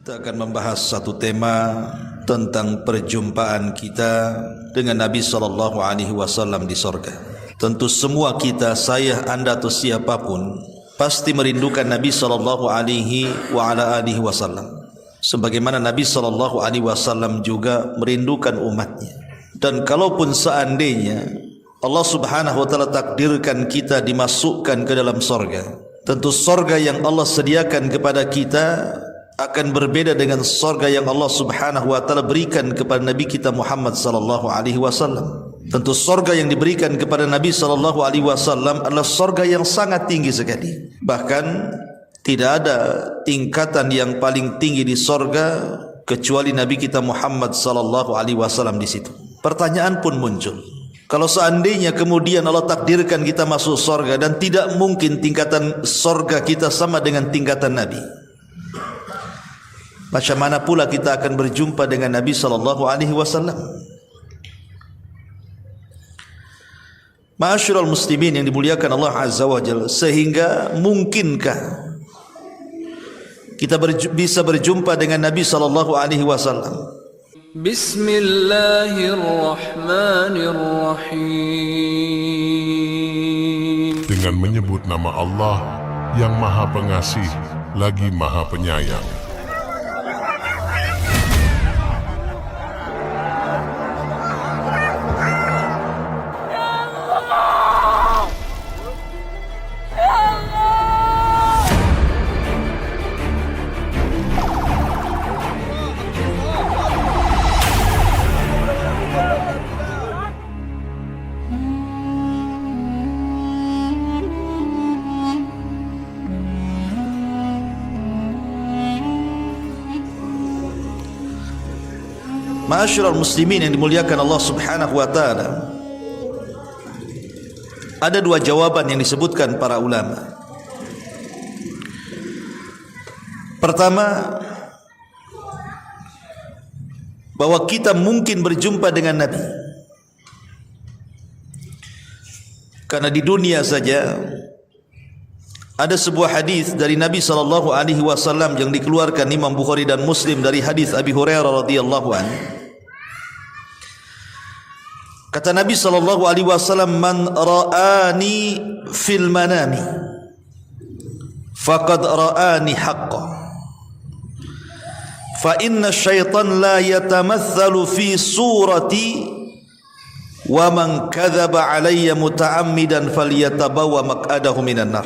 Kita akan membahas satu tema tentang perjumpaan kita dengan Nabi SAW di sorga. Tentu semua kita, saya, anda atau siapapun, pasti merindukan Nabi SAW. Sebagaimana Nabi SAW juga merindukan umatnya. Dan kalaupun seandainya Allah Subhanahu wa Ta'ala takdirkan kita dimasukkan ke dalam sorga, tentu sorga yang Allah sediakan kepada kita akan berbeda dengan sorga yang Allah Subhanahu wa Ta'ala berikan kepada Nabi kita Muhammad sallallahu alaihi wasallam. Tentu sorga yang diberikan kepada Nabi sallallahu alaihi wasallam adalah sorga yang sangat tinggi sekali. Bahkan tidak ada tingkatan yang paling tinggi di sorga kecuali Nabi kita Muhammad sallallahu alaihi wasallam di situ. Pertanyaan pun muncul. Kalau seandainya kemudian Allah takdirkan kita masuk sorga dan tidak mungkin tingkatan sorga kita sama dengan tingkatan Nabi, macam mana pula kita akan berjumpa dengan Nabi sallallahu alaihi wasallam? Ma'asyiral muslimin yang dimuliakan Allah Azza wa Jalla, sehingga mungkinkah kita bisa berjumpa dengan Nabi sallallahu alaihi wasallam? Bismillahirrahmanirrahim. Dengan menyebut nama Allah yang Maha Pengasih lagi Maha Penyayang. Ma'asyiral muslimin yang dimuliakan Allah Subhanahu wa Ta'ala, ada dua jawaban yang disebutkan para ulama. Pertama, bahwa kita mungkin berjumpa dengan Nabi, karena di dunia saja ada sebuah hadis dari Nabi sallallahu alaihi wasallam yang dikeluarkan Imam Bukhari dan Muslim dari hadis Abi Hurairah radhiyallahu anhu. Kata Nabi sallallahu alaihi wasallam, "Man ra'ani fil manami faqad ra'ani haqqan. Fa inna syaitan la yatamathalu fi surati wa man kadzaba alayya muta'ammidan falyatabawa maq'adahu minan nar."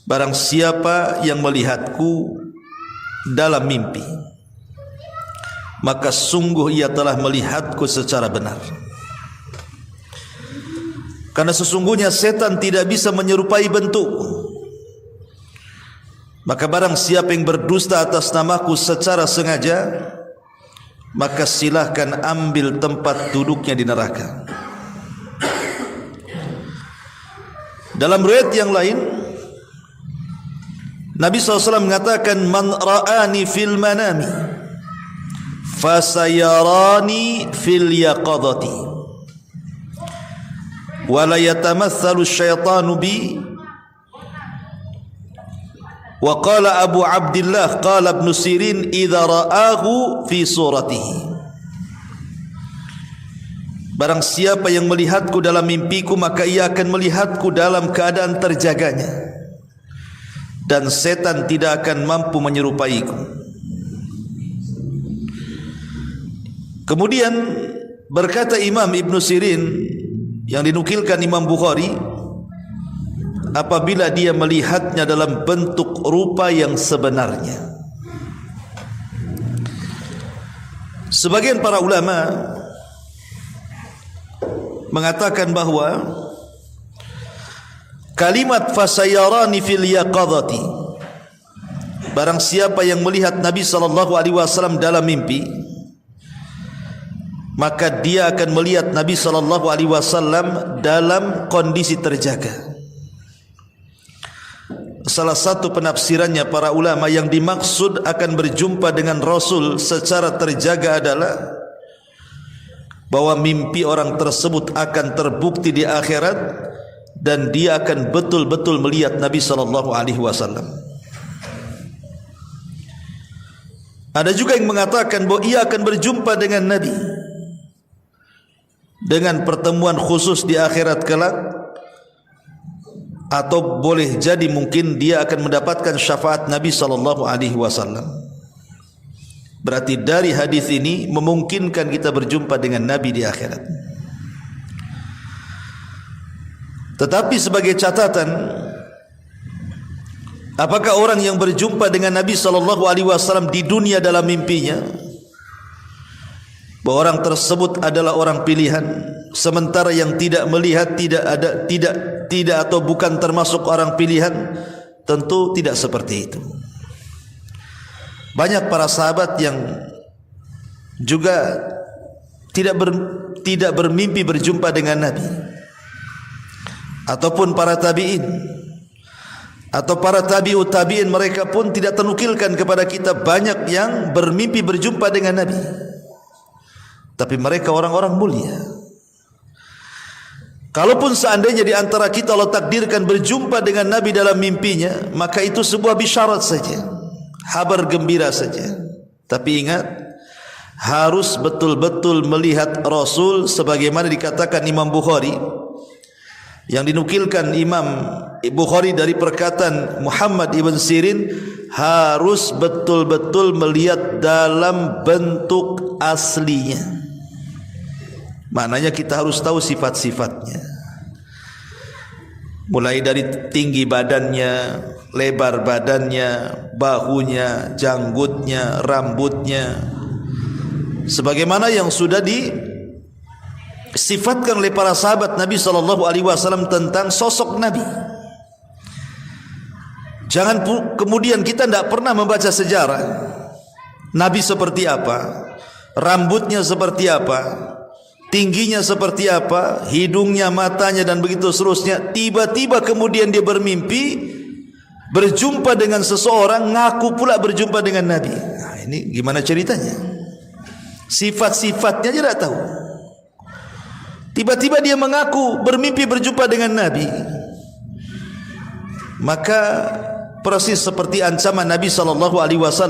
Barang siapa yang melihatku dalam mimpi, maka sungguh ia telah melihatku secara benar. Karena sesungguhnya setan tidak bisa menyerupai bentuk. Maka barang siapa yang berdusta atas namaku secara sengaja, maka silahkan ambil tempat duduknya di neraka. Dalam riwayat yang lain, Nabi SAW mengatakan, "Man ra'ani fil manami fasayarani fil yaqadati wa la yatamathalu syaitanu bi." Wa qala Abu Abdillah qala Ibn Sirin, "Idza ra'ahu fi suratihi." Barang siapa yang melihatku dalam mimpiku, maka ia akan melihatku dalam keadaan terjaganya, dan setan tidak akan mampu menyerupaiku. Kemudian berkata Imam Ibn Sirin yang dinukilkan Imam Bukhari, apabila dia melihatnya dalam bentuk rupa yang sebenarnya. Sebagian para ulama mengatakan bahwa kalimat fasayarani fil yaqadati, barang siapa yang melihat Nabi sallallahu alaihi wasallam dalam mimpi, maka dia akan melihat Nabi sallallahu alaihi wasallam dalam kondisi terjaga. Salah satu penafsirannya para ulama, yang dimaksud akan berjumpa dengan Rasul secara terjaga adalah bahwa mimpi orang tersebut akan terbukti di akhirat dan dia akan betul-betul melihat Nabi sallallahu alaihi wasallam. Ada juga yang mengatakan bahwa ia akan berjumpa dengan Nabi dengan pertemuan khusus di akhirat kelak, atau boleh jadi mungkin dia akan mendapatkan syafaat Nabi SAW. Berarti dari hadis ini memungkinkan kita berjumpa dengan Nabi di akhirat. Tetapi sebagai catatan, apakah orang yang berjumpa dengan Nabi SAW di dunia dalam mimpinya, bahwa orang tersebut adalah orang pilihan, sementara yang tidak melihat tidak atau bukan termasuk orang pilihan? Tentu tidak seperti itu. Banyak para sahabat yang juga tidak bermimpi berjumpa dengan Nabi, ataupun para tabi'in atau para tabi'ut tabi'in, mereka pun tidak tenukilkan kepada kita banyak yang bermimpi berjumpa dengan Nabi. Tapi mereka orang-orang mulia. Kalaupun seandainya di antara kita Allah takdirkan berjumpa dengan Nabi dalam mimpinya, maka itu sebuah bisyarat saja, kabar gembira saja. Tapi ingat, harus betul-betul melihat Rasul sebagaimana dikatakan Imam Bukhari, yang dinukilkan Imam Bukhari dari perkataan Muhammad ibn Sirin, harus betul-betul melihat dalam bentuk aslinya. Maknanya kita harus tahu sifat-sifatnya, mulai dari tinggi badannya, lebar badannya, bahunya, janggutnya, rambutnya, sebagaimana yang sudah disifatkan oleh para sahabat Nabi SAW tentang sosok Nabi. Jangan kemudian kita tidak pernah membaca sejarah Nabi seperti apa, rambutnya seperti apa, tingginya seperti apa, hidungnya, matanya, dan begitu seterusnya. Tiba-tiba kemudian dia bermimpi berjumpa dengan seseorang, ngaku pula berjumpa dengan Nabi. Nah, ini gimana ceritanya? Sifat-sifatnya dia tidak tahu. Tiba-tiba dia mengaku bermimpi berjumpa dengan Nabi. Maka persis seperti ancaman Nabi SAW,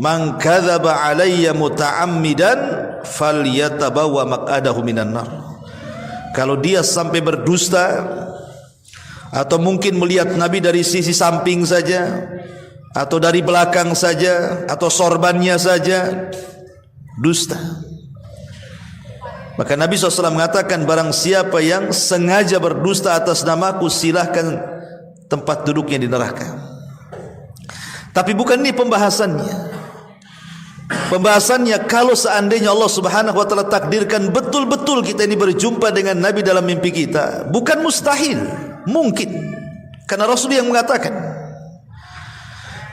man kadzaba alayya muta'ammidan falyatabawa maq'adahu minan nar. Kalau dia sampai berdusta, atau mungkin melihat Nabi dari sisi samping saja, atau dari belakang saja, atau sorbannya saja, dusta. Maka Nabi SAW mengatakan, barang siapa yang sengaja berdusta atas namaku, silahkan tempat duduknya di neraka. Tapi bukan ini pembahasannya. Pembahasannya, kalau seandainya Allah Subhanahu wa taala takdirkan betul-betul kita ini berjumpa dengan Nabi dalam mimpi kita, bukan mustahil, mungkin. Karena Rasul yang mengatakan,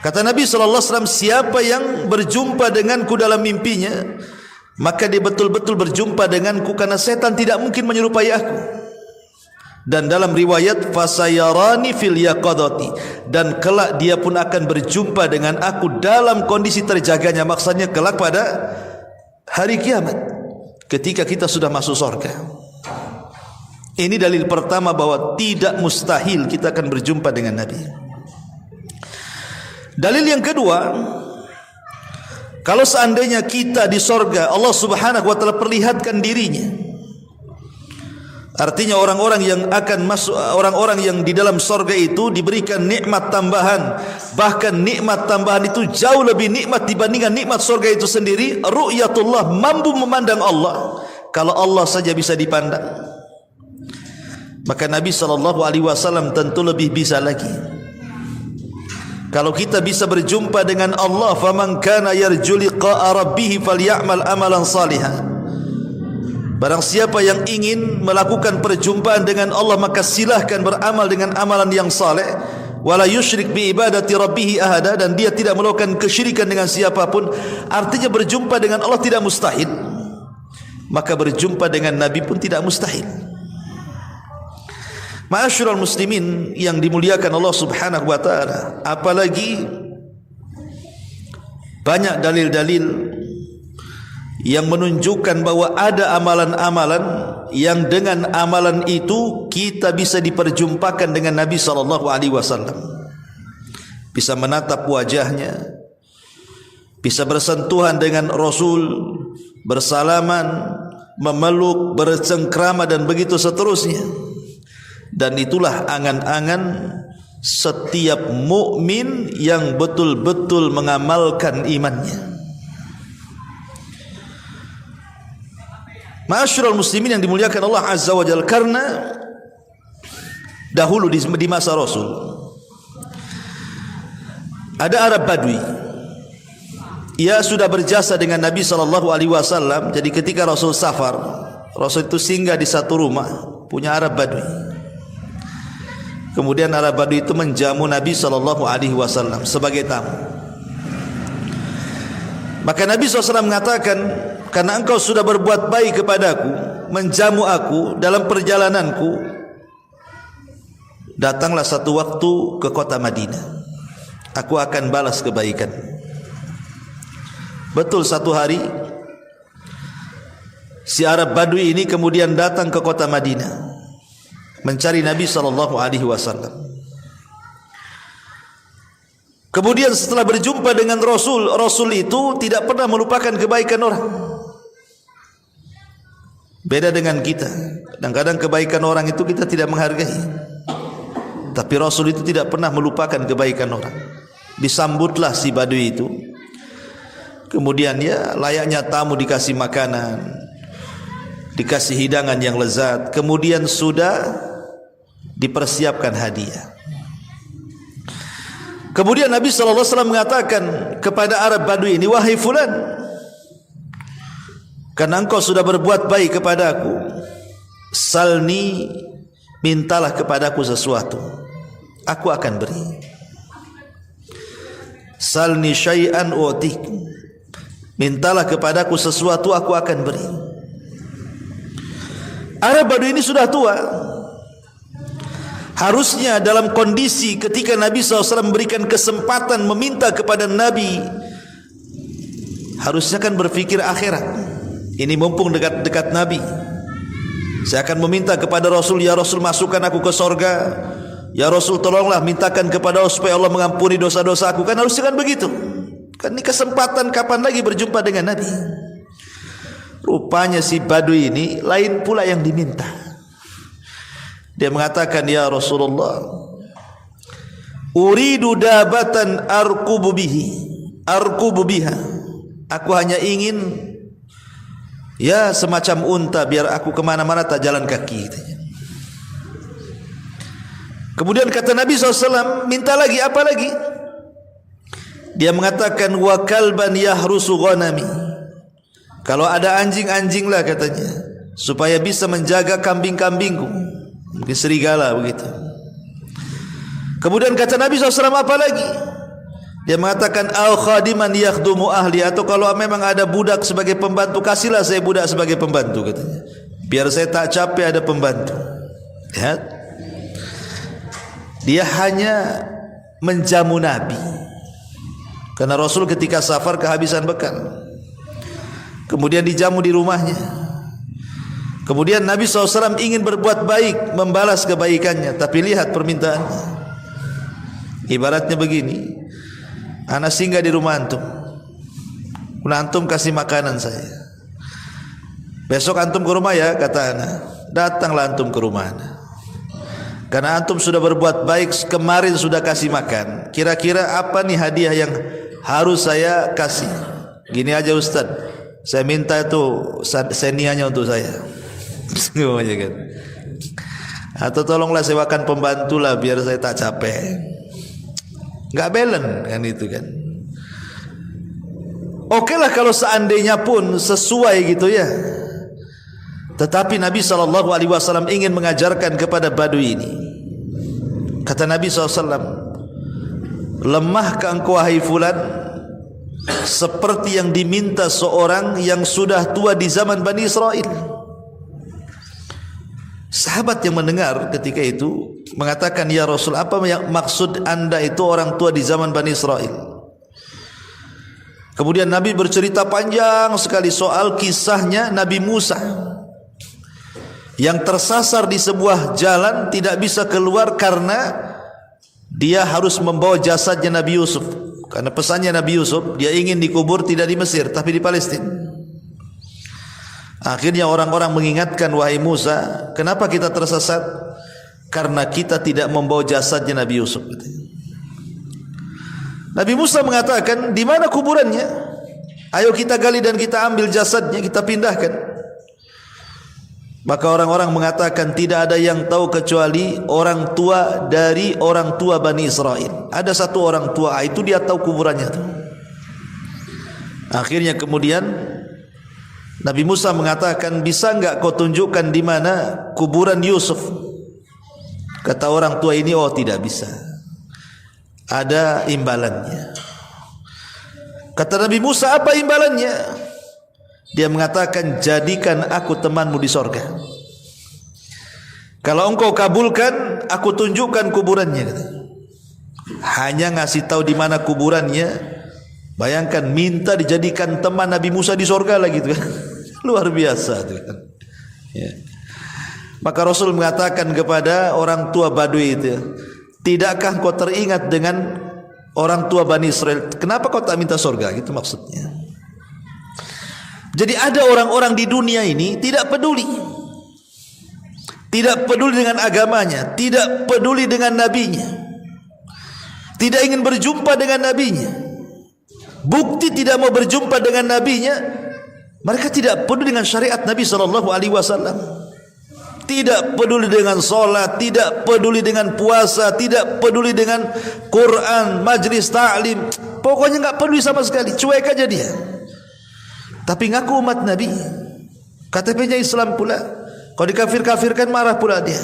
kata Nabi SAW, siapa yang berjumpa denganku dalam mimpinya, maka dia betul-betul berjumpa denganku, karena setan tidak mungkin menyerupai aku. Dan dalam riwayat, fasayarani fil yaqadati, dan kelak dia pun akan berjumpa dengan aku dalam kondisi terjaganya. Maksudnya kelak pada hari kiamat, ketika kita sudah masuk surga. Ini dalil pertama bahwa tidak mustahil kita akan berjumpa dengan Nabi. Dalil yang kedua, kalau seandainya kita di surga, Allah Subhanahu wa taala perlihatkan dirinya. Artinya orang-orang yang akan masuk, orang-orang yang di dalam surga itu diberikan nikmat tambahan. Bahkan nikmat tambahan itu jauh lebih nikmat dibandingkan nikmat surga itu sendiri. Ru'yatullah, mampu memandang Allah. Kalau Allah saja bisa dipandang, maka Nabi SAW tentu lebih bisa lagi. Kalau kita bisa berjumpa dengan Allah, faman kana yarju liqa'a rabbih falyamal amalan salihan. Barang siapa yang ingin melakukan perjumpaan dengan Allah, maka silahkan beramal dengan amalan yang saleh. Wala yusyrik bi ibadati rabbih ahada, dan dia tidak melakukan kesyirikan dengan siapapun. Artinya berjumpa dengan Allah tidak mustahil, maka berjumpa dengan Nabi pun tidak mustahil. Ma'asyiral muslimin yang dimuliakan Allah Subhanahu wa taala, apalagi banyak dalil-dalil yang menunjukkan bahwa ada amalan-amalan yang dengan amalan itu kita bisa diperjumpakan dengan Nabi SAW. Bisa menatap wajahnya, bisa bersentuhan dengan Rasul, bersalaman, memeluk, bercengkrama dan begitu seterusnya. Dan itulah angan-angan setiap mukmin yang betul-betul mengamalkan imannya. Ma'asyiral muslimin yang dimuliakan Allah Azza wa Jalla, karena dahulu di masa Rasul ada Arab Badui. Ia sudah berjasa dengan Nabi SAW. Jadi ketika Rasul safar, Rasul itu singgah di satu rumah punya Arab Badui. Kemudian Arab Badui itu menjamu Nabi SAW sebagai tamu. Maka Nabi SAW mengatakan, karena engkau sudah berbuat baik kepadaku, menjamu aku dalam perjalananku, datanglah satu waktu ke kota Madinah, aku akan balas kebaikan. Betul, satu hari si Arab Badui ini kemudian datang ke kota Madinah mencari Nabi SAW. Kemudian setelah berjumpa dengan Rasul, Rasul itu tidak pernah melupakan kebaikan orang. Beda dengan kita, kadang-kadang kebaikan orang itu kita tidak menghargai. Tapi Rasul itu tidak pernah melupakan kebaikan orang. Disambutlah si Badui itu. Kemudian ya layaknya tamu dikasih makanan, dikasih hidangan yang lezat. Kemudian sudah dipersiapkan hadiah. Kemudian Nabi SAW mengatakan kepada Arab Badui ini, wahai fulan, karena engkau sudah berbuat baik kepada aku, salni, mintalah kepadaku sesuatu, aku akan beri. Salni syai'an u'tik, mintalah kepadaku sesuatu, aku akan beri. Arab Badui ini sudah tua. Harusnya dalam kondisi ketika Nabi SAW memberikan kesempatan meminta kepada Nabi, harusnya kan berfikir akhirat. Ini mumpung dekat-dekat Nabi, saya akan meminta kepada Rasul, ya Rasul masukkan aku ke sorga, ya Rasul tolonglah mintakan kepada Allah supaya Allah mengampuni dosa-dosa aku. Kan harusnya kan begitu. Kan ini kesempatan kapan lagi berjumpa dengan Nabi. Rupanya si Badui ini lain pula yang diminta. Dia mengatakan, ya Rasulullah, uridu dabatan arkubu biha. Aku hanya ingin ya semacam unta biar aku kemana-mana tak jalan kaki. Kemudian kata Nabi SAW, minta lagi, apa lagi? Dia mengatakan, wa kalban yahrusu ghanami. Kalau ada anjing-anjing lah katanya, supaya bisa menjaga kambing-kambingku. Mungkin serigala begitu. Kemudian kata Nabi SAW, apa lagi? Dia mengatakan, au khadiman yakhdumu ahli, atau kalau memang ada budak sebagai pembantu, kasihlah saya budak sebagai pembantu katanya, biar saya tak capek ada pembantu. Lihat, dia hanya menjamu Nabi, karena Rasul ketika safar kehabisan bekal. Kemudian dijamu di rumahnya. Kemudian Nabi SAW ingin berbuat baik, membalas kebaikannya, tapi lihat permintaannya. Ibaratnya begini, ana singgah di rumah antum, antum kasih makanan saya. Besok antum ke rumah ya, kata ana. Datanglah antum ke rumah ana, karena antum sudah berbuat baik, kemarin sudah kasih makan. Kira-kira apa nih hadiah yang harus saya kasih? Gini aja Ustaz, saya minta itu senianya untuk saya. Kan? Atau tolonglah sewakan pembantu lah biar saya tak capek. Enggak balance kan itu kan. Oke lah kalau seandainya pun sesuai gitu ya. Tetapi Nabi SAW ingin mengajarkan kepada Badui ini. Kata Nabi SAW, lemahkah engkau wahai fulan, seperti yang diminta seorang yang sudah tua di zaman Bani Israel. Sahabat yang mendengar ketika itu mengatakan, ya Rasul, apa yang maksud anda itu orang tua di zaman Bani Israel? Kemudian Nabi bercerita panjang sekali soal kisahnya Nabi Musa yang tersasar di sebuah jalan, tidak bisa keluar karena dia harus membawa jasadnya Nabi Yusuf. Karena pesannya Nabi Yusuf, dia ingin dikubur tidak di Mesir tapi di Palestina. Akhirnya orang-orang mengingatkan, wahai Musa, kenapa kita tersesat? Karena kita tidak membawa jasadnya Nabi Yusuf. Nabi Musa mengatakan, di mana kuburannya? Ayo kita gali dan kita ambil jasadnya, kita pindahkan. Maka orang-orang mengatakan tidak ada yang tahu kecuali orang tua dari orang tua Bani Israel. Ada satu orang tua, itu dia tahu kuburannya itu. Akhirnya kemudian Nabi Musa mengatakan, bisa enggak kau tunjukkan di mana kuburan Yusuf? Kata orang tua ini, oh tidak bisa, ada imbalannya. Kata Nabi Musa, apa imbalannya? Dia mengatakan, jadikan aku temanmu di sorga. Kalau engkau kabulkan, aku tunjukkan kuburannya. Hanya ngasih tahu di mana kuburannya. Bayangkan, minta dijadikan teman Nabi Musa di sorga lagi itu kan. Luar biasa itu kan. Ya. Maka Rasul mengatakan kepada orang tua Badui itu, tidakkah kau teringat dengan orang tua Bani Israel? Kenapa kau tak minta sorga? Gitu maksudnya. Jadi ada orang-orang di dunia ini tidak peduli. Tidak peduli dengan agamanya, tidak peduli dengan nabinya. Tidak ingin berjumpa dengan nabinya. Bukti tidak mau berjumpa dengan nabinya, mereka tidak peduli dengan syariat Nabi SAW. Tidak peduli dengan solat, tidak peduli dengan puasa, tidak peduli dengan Quran, majlis ta'lim. Pokoknya enggak peduli sama sekali, cuek aja dia. Tapi ngaku umat Nabi, KTP-nya Islam pula. Kalau dikafir-kafirkan marah pula dia.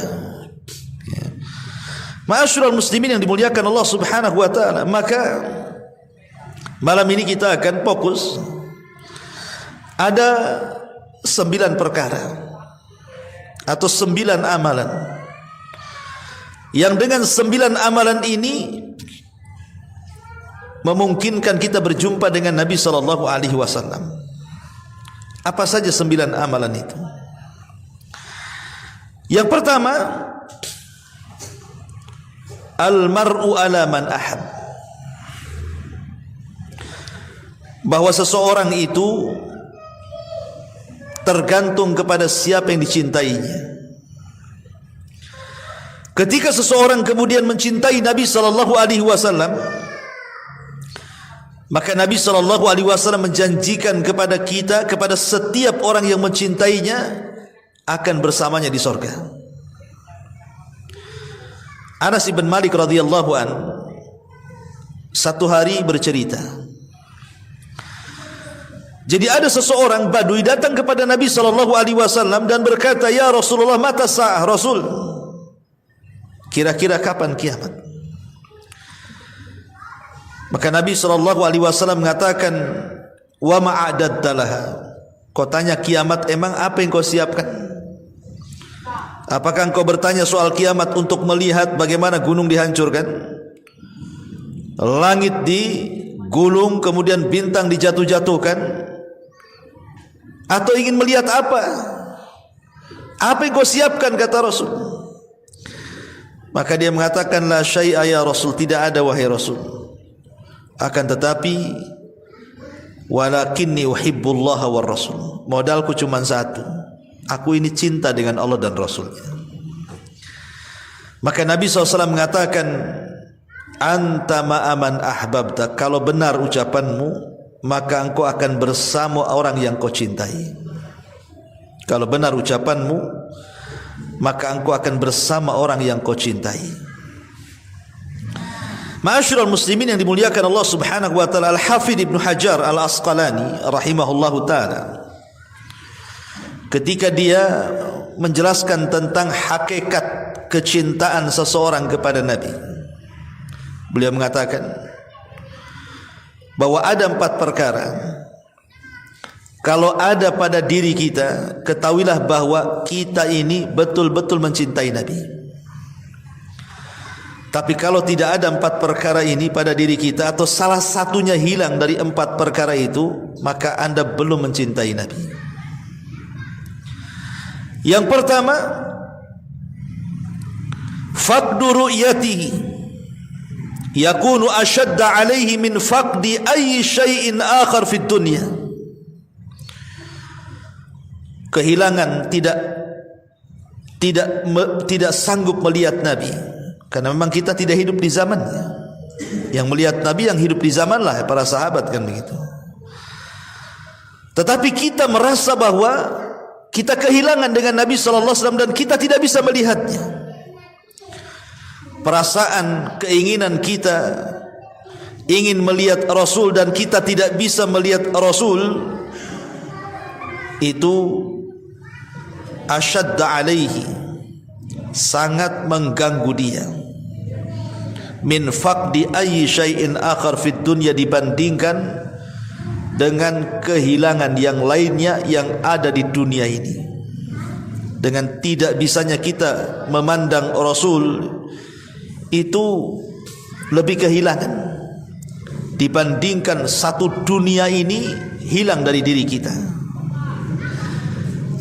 Ma'asyiral muslimin yang dimuliakan Allah Subhanahu wa taala, maka malam ini kita akan fokus ada 9 perkara atau 9 amalan yang dengan 9 amalan ini memungkinkan kita berjumpa dengan Nabi sallallahu alaihi wasallam. Apa saja 9 amalan itu? Yang pertama, al-mar'u ala man ahab. Bahwa seseorang itu tergantung kepada siapa yang dicintainya. Ketika seseorang kemudian mencintai Nabi sallallahu alaihi wasallam, maka Nabi SAW menjanjikan kepada kita, kepada setiap orang yang mencintainya, akan bersamanya di sorga. Anas ibn Malik radhiyallahu an satu hari bercerita. Jadi ada seseorang Badui datang kepada Nabi SAW dan berkata, ya Rasulullah, mata sa'ah Rasul, kira-kira kapan kiamat? Maka Nabi SAW mengatakan, wa ma'adatta laha. Kau tanya kiamat, emang apa yang kau siapkan? Apakah engkau bertanya soal kiamat untuk melihat bagaimana gunung dihancurkan, langit digulung, kemudian bintang dijatuh-jatuhkan, atau ingin melihat apa? Apa yang kau siapkan, kata Rasul? Maka dia mengatakan, la syai'a ya Rasul, tidak ada wahai Rasul. Akan tetapi, walakinni uhibbullaha war rasul. Modalku cuma satu, aku ini cinta dengan Allah dan Rasulnya. Maka Nabi SAW mengatakan, anta ma'aman ahbabta. Kalau benar ucapanmu, maka engkau akan bersama orang yang kau cintai. Kalau benar ucapanmu, maka engkau akan bersama orang yang kau cintai. Ma'asyiral muslimin yang dimuliakan Allah Subhanahu wa taala, Al-Hafidz Ibnu Hajar Al-Asqalani rahimahullahu taala, ketika dia menjelaskan tentang hakikat kecintaan seseorang kepada Nabi, beliau mengatakan bahwa ada 4 perkara. Kalau ada pada diri kita, ketahuilah bahwa kita ini betul-betul mencintai Nabi. Tapi kalau tidak ada 4 perkara ini pada diri kita, atau salah satunya hilang dari 4 perkara itu, maka Anda belum mencintai Nabi. Yang pertama, faqdu ru'yatihi, yakunu ashadda alaihi min faqdi ayyi syai'in akhar fid dunya. Kehilangan tidak sanggup melihat Nabi, karena memang kita tidak hidup di zamannya. Yang melihat Nabi yang hidup di zamanlah para sahabat, kan begitu. Tetapi kita merasa bahwa kita kehilangan dengan Nabi sallallahu alaihi wasallam dan kita tidak bisa melihatnya. Perasaan, keinginan kita ingin melihat Rasul dan kita tidak bisa melihat Rasul, itu asyadda alaihi, sangat mengganggu dia, min faqdi ayyi syai'in akhar fid dunya, dibandingkan dengan kehilangan yang lainnya yang ada di dunia ini. Dengan tidak bisanya kita memandang Rasul, itu lebih kehilangan dibandingkan satu dunia ini hilang dari diri kita.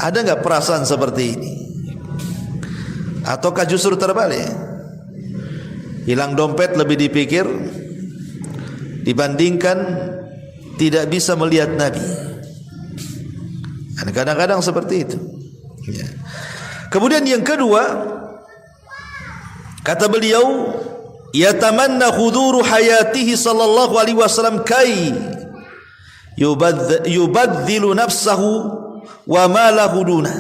Ada enggak perasaan seperti ini? Ataukah justru terbalik? Hilang dompet lebih dipikir dibandingkan tidak bisa melihat Nabi. Kadang-kadang seperti itu. Ya. Kemudian yang kedua, kata beliau, yatamanna huduru hayatihi sallallahu alaihi wasallam kai yubadzilu nafsahu wa malahu duna.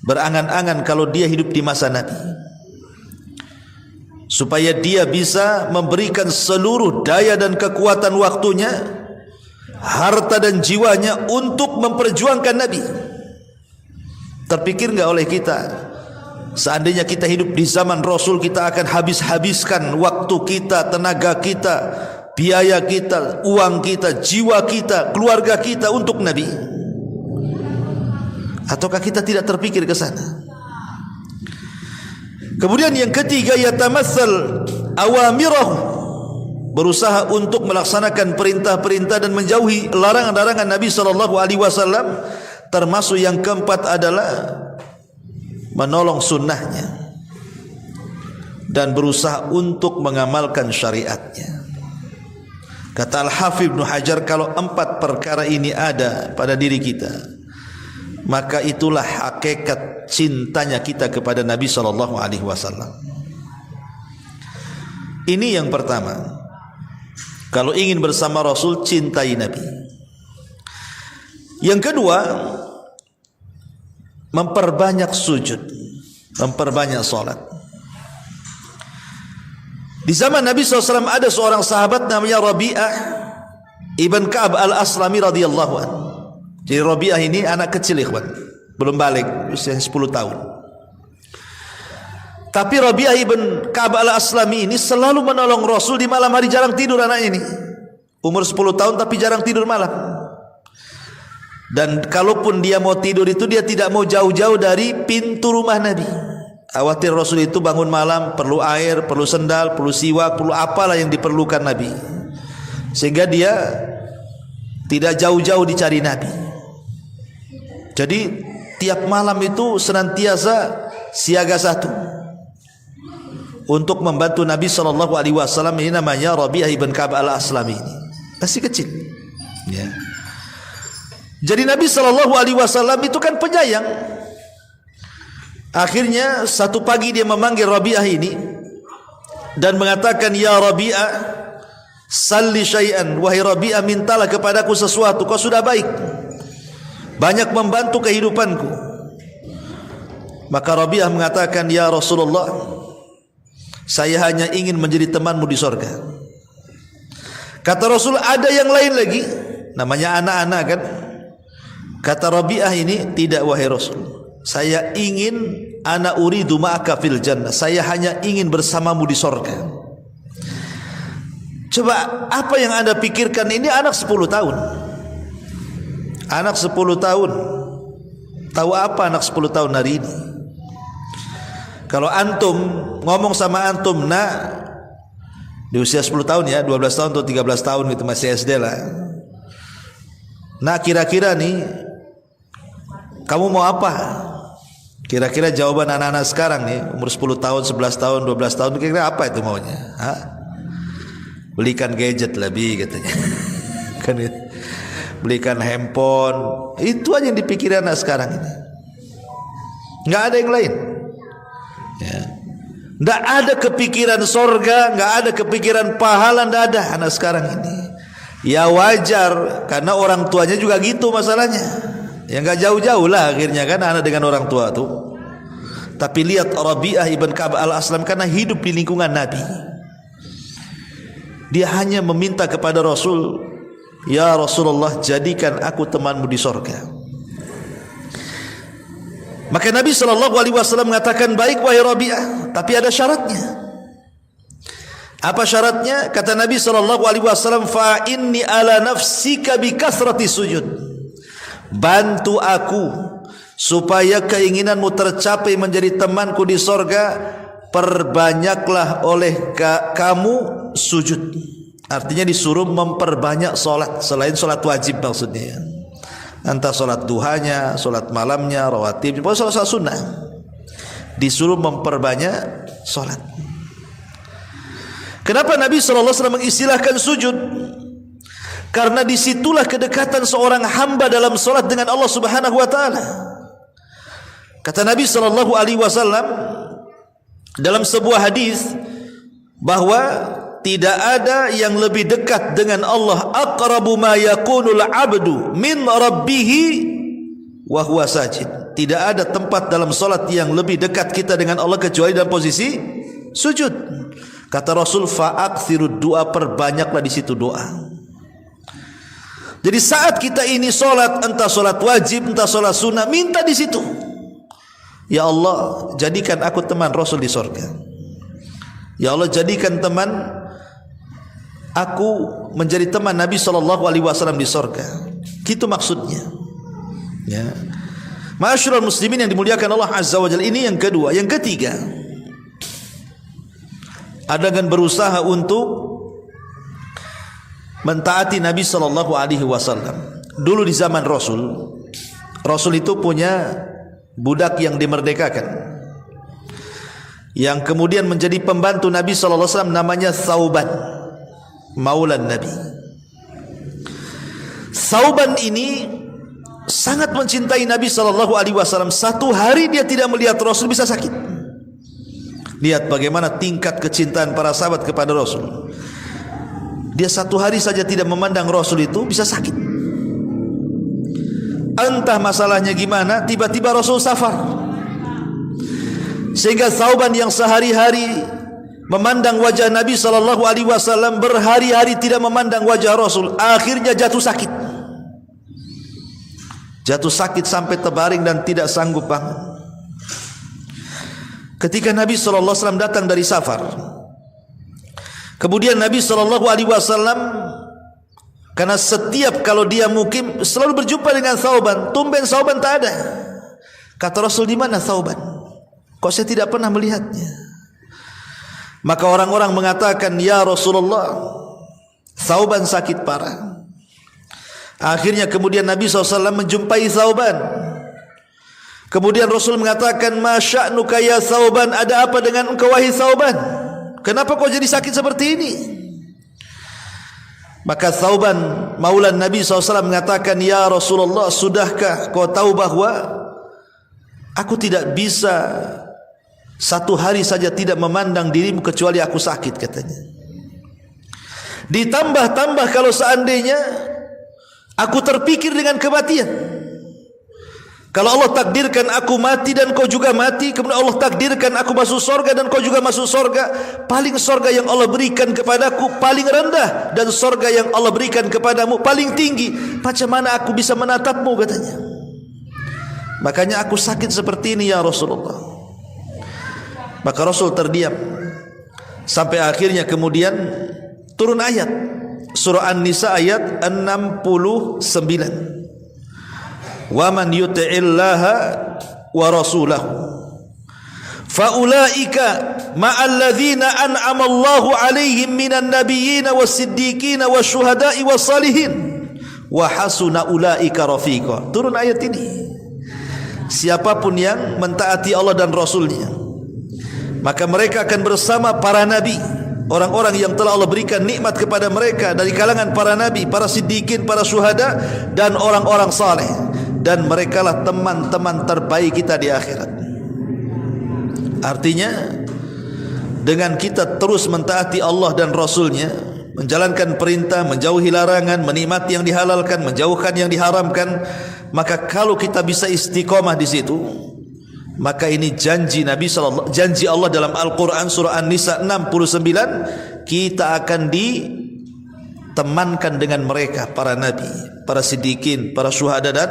Berangan-angan kalau dia hidup di masa Nabi, supaya dia bisa memberikan seluruh daya dan kekuatan waktunya, harta dan jiwanya untuk memperjuangkan Nabi. Terpikir enggak oleh kita, seandainya kita hidup di zaman Rasul, kita akan habis-habiskan waktu kita, tenaga kita, biaya kita, uang kita, jiwa kita, keluarga kita untuk Nabi? Ataukah kita tidak terpikir ke sana? Kemudian yang ketiga, yatamassal awamirahu, berusaha untuk melaksanakan perintah-perintah dan menjauhi larangan-larangan Nabi sallallahu alaihi wasallam. Termasuk yang keempat adalah menolong sunnahnya dan berusaha untuk mengamalkan syariatnya. Kata Al-Hafidz Ibnu Hajar, kalau 4 perkara ini ada pada diri kita, maka itulah hakikat cintanya kita kepada Nabi sallallahu alaihi wasallam. Ini yang pertama. Kalau ingin bersama Rasul, cintai Nabi. Yang kedua, memperbanyak sujud, memperbanyak salat. Di zaman Nabi SAW ada seorang sahabat namanya Rabi'ah ibn Ka'ab al-Aslami radhiyallahu anhu. Jadi Rabi'ah ini anak kecil, ikhwan, belum balik, usia 10 tahun. Tapi Rabi'ah ibn Ka'ab al-Aslami ini selalu menolong Rasul di malam hari, jarang tidur anak ini. Umur 10 tahun tapi jarang tidur malam. Dan kalaupun dia mau tidur itu, dia tidak mau jauh-jauh dari pintu rumah Nabi. Khawatir Rasul itu bangun malam, perlu air, perlu sendal, perlu siwak, perlu apalah yang diperlukan Nabi, sehingga dia tidak jauh-jauh dicari Nabi. Jadi tiap malam itu senantiasa siaga satu untuk membantu Nabi sallallahu alaihi wasallam. Ini namanya Rabi'ah ibn Ka'ab al-Aslami, ini masih kecil, ya. Jadi Nabi sallallahu alaihi wasallam itu kan penyayang. Akhirnya satu pagi dia memanggil Rabi'ah ini dan mengatakan, ya Rabi'ah, salli syai'an, wahai Rabi'ah, mintalah kepadaku sesuatu, kau sudah baik, banyak membantu kehidupanku. Maka Rabi'ah mengatakan, ya Rasulullah, saya hanya ingin menjadi temanmu di sorga. Kata Rasul, ada yang lain lagi, namanya anak-anak kan. Kata Rabi'ah ini, tidak wahai Rasul, saya ingin, ana uridu ma'aka fil jannah, saya hanya ingin bersamamu di sorga. Coba apa yang anda pikirkan? Ini anak 10 tahun. Anak 10 tahun. Tahu apa anak 10 tahun hari ini? Kalau antum ngomong sama antum, nak, di usia 10 tahun ya, 12 tahun atau 13 tahun gitu, masih SD lah. Nah, kira-kira nih kamu mau apa? Kira-kira jawaban anak-anak sekarang nih, umur 10 tahun, 11 tahun, 12 tahun, kira-kira apa itu maunya? Belikan gadget lebih katanya. Kan itu. Belikan handphone. Itu aja yang dipikirin anak sekarang ini. Enggak ada yang lain. Ya. Enggak ada kepikiran sorga, enggak ada kepikiran pahala, enggak ada anak sekarang ini. Ya wajar, karena orang tuanya juga gitu masalahnya. Ya enggak jauh-jauh lah akhirnya kan anak dengan orang tua tuh. Tapi lihat Rabi'ah ibn Ka'ab al-Aslam, karena hidup di lingkungan Nabi, dia hanya meminta kepada Rasul, ya Rasulullah, jadikan aku temanmu di sorga. Maka Nabi SAW mengatakan, baik wahai Rabi'ah, tapi ada syaratnya. Apa syaratnya? Kata Nabi SAW, fa inni ala nafsika bi kasrati sujud. Bantu aku supaya keinginanmu tercapai menjadi temanku di sorga, perbanyaklah oleh kamu sujud. Artinya disuruh memperbanyak solat selain solat wajib maksudnya. Entah solat duhanya, solat malamnya, rawatib, pokoknya solat sunnah. Disuruh memperbanyak solat. Kenapa Nabi SAW mengistilahkan sujud? Karena disitulah kedekatan seorang hamba dalam solat dengan Allah Subhanahu Wa Taala. Kata Nabi SAW dalam sebuah hadis bahwa tidak ada yang lebih dekat dengan Allah, aqrabu ma yakunul abdu min rabbih wa huwa sajid. Tidak ada tempat dalam solat yang lebih dekat kita dengan Allah kecuali dalam posisi sujud. Kata Rasul, fa'aktsirud du'a, perbanyaklah di situ doa. Jadi saat kita ini solat, entah solat wajib, entah solat sunnah, minta di situ. Ya Allah, jadikan aku teman Rasul di sorga. Ya Allah, jadikan teman aku menjadi teman Nabi SAW di sorga. Gitu maksudnya. Ya. Ma'asyiral muslimin yang dimuliakan Allah Azza wa Jalla, ini yang kedua. Yang ketiga, ada dengan berusaha untuk mentaati Nabi SAW. Dulu di zaman Rasul, Rasul itu punya budak yang dimerdekakan, yang kemudian menjadi pembantu Nabi SAW, namanya Thauban, maulan Nabi. Thauban ini sangat mencintai Nabi SAW. Satu hari dia tidak melihat Rasul bisa sakit. Lihat bagaimana tingkat kecintaan para sahabat kepada Rasul. Dia satu hari saja tidak memandang Rasul itu bisa sakit. Entah masalahnya gimana, tiba-tiba Rasul safar, sehingga Thauban yang sehari-hari memandang wajah Nabi SAW, berhari-hari tidak memandang wajah Rasul, akhirnya jatuh sakit. Jatuh sakit sampai terbaring dan tidak sanggup bangun. Ketika Nabi SAW datang dari safar, kemudian Nabi SAW, karena setiap kalau dia mukim selalu berjumpa dengan Thauban, tumben Thauban tak ada. Kata Rasul, di mana Thauban? Kok saya tidak pernah melihatnya? Maka orang-orang mengatakan, ya Rasulullah, Thauban sakit parah. Akhirnya kemudian Nabi SAW menjumpai Thauban. Kemudian Rasul mengatakan, ma sya'nuka ya Thauban, ada apa dengan engkau wahai Thauban? Kenapa kau jadi sakit seperti ini? Maka Thauban maulan Nabi SAW mengatakan, ya Rasulullah, sudahkah kau tahu bahwa aku tidak bisa satu hari saja tidak memandang dirimu kecuali aku sakit, katanya. Ditambah-tambah kalau seandainya aku terpikir dengan kematian. Kalau Allah takdirkan aku mati dan kau juga mati, kemudian Allah takdirkan aku masuk sorga dan kau juga masuk sorga, paling sorga yang Allah berikan kepadaku paling rendah, dan sorga yang Allah berikan kepadamu paling tinggi. Macam mana aku bisa menatapmu, katanya. Makanya aku sakit seperti ini ya Rasulullah. Maka Rasul terdiam sampai akhirnya kemudian turun ayat surah An-Nisa ayat 69. Wa man yuti'illaha wa rasulahu fa ulaika ma'al ladzina an'ama Allahu 'alaihim minan nabiyyin was-siddiqin wasyuhada'i was-salihin wa hasuna ulaika rafiqa. Turun ayat ini. siapapun yang mentaati Allah dan Rasulnya, maka mereka akan bersama para nabi, orang-orang yang telah Allah berikan nikmat kepada mereka dari kalangan para nabi, para siddiqin, para syuhada, dan orang-orang saleh. Dan merekalah teman-teman terbaik kita di akhirat. Artinya, dengan kita terus mentaati Allah dan Rasulnya, menjalankan perintah, menjauhi larangan, menikmati yang dihalalkan, menjauhkan yang diharamkan, maka kalau kita bisa istiqomah di situ, maka ini janji janji Allah dalam Al-Quran surah An-Nisa 69, kita akan ditemankan dengan mereka, para nabi, para siddiqin, para syuhada, dan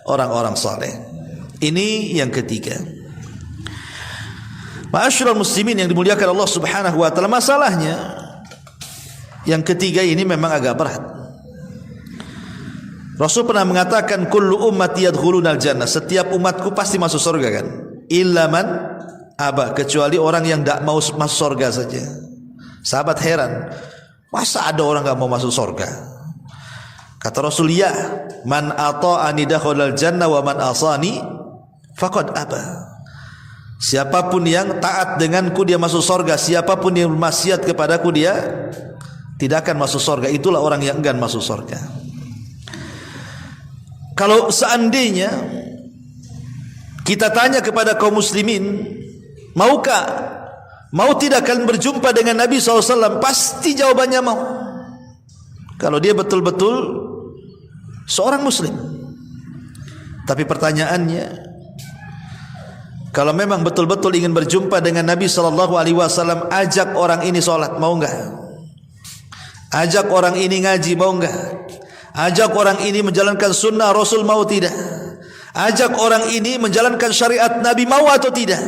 orang-orang saleh. Ini yang ketiga. Ma'asyiral muslimin yang dimuliakan Allah Subhanahu wa taala, masalahnya yang ketiga ini memang agak berat. Rasul pernah mengatakan, kullu ummati yadkhulunal jannah, setiap umatku pasti masuk surga kan, illa man aba, kecuali orang yang tidak mau masuk surga saja. Sahabat heran, masa ada orang enggak mau masuk surga? Kata Rasul, ya, man ata'ani dakhalal jannah wa man asani faqad aba. Siapapun yang taat denganku dia masuk surga, siapapun yang bermaksiat kepadaku dia tidak akan masuk surga. Itulah orang yang enggan masuk surga. Kalau seandainya kita tanya kepada kaum muslimin, mau tidak kalian berjumpa dengan Nabi SAW? Pasti jawabannya mau. Kalau dia betul-betul seorang muslim. Tapi pertanyaannya, kalau memang betul-betul ingin berjumpa dengan Nabi SAW, ajak orang ini sholat, mau enggak? Ajak orang ini ngaji, mau enggak? Ajak orang ini menjalankan sunnah Rasul, mau tidak? Ajak orang ini menjalankan syariat Nabi, mau atau tidak?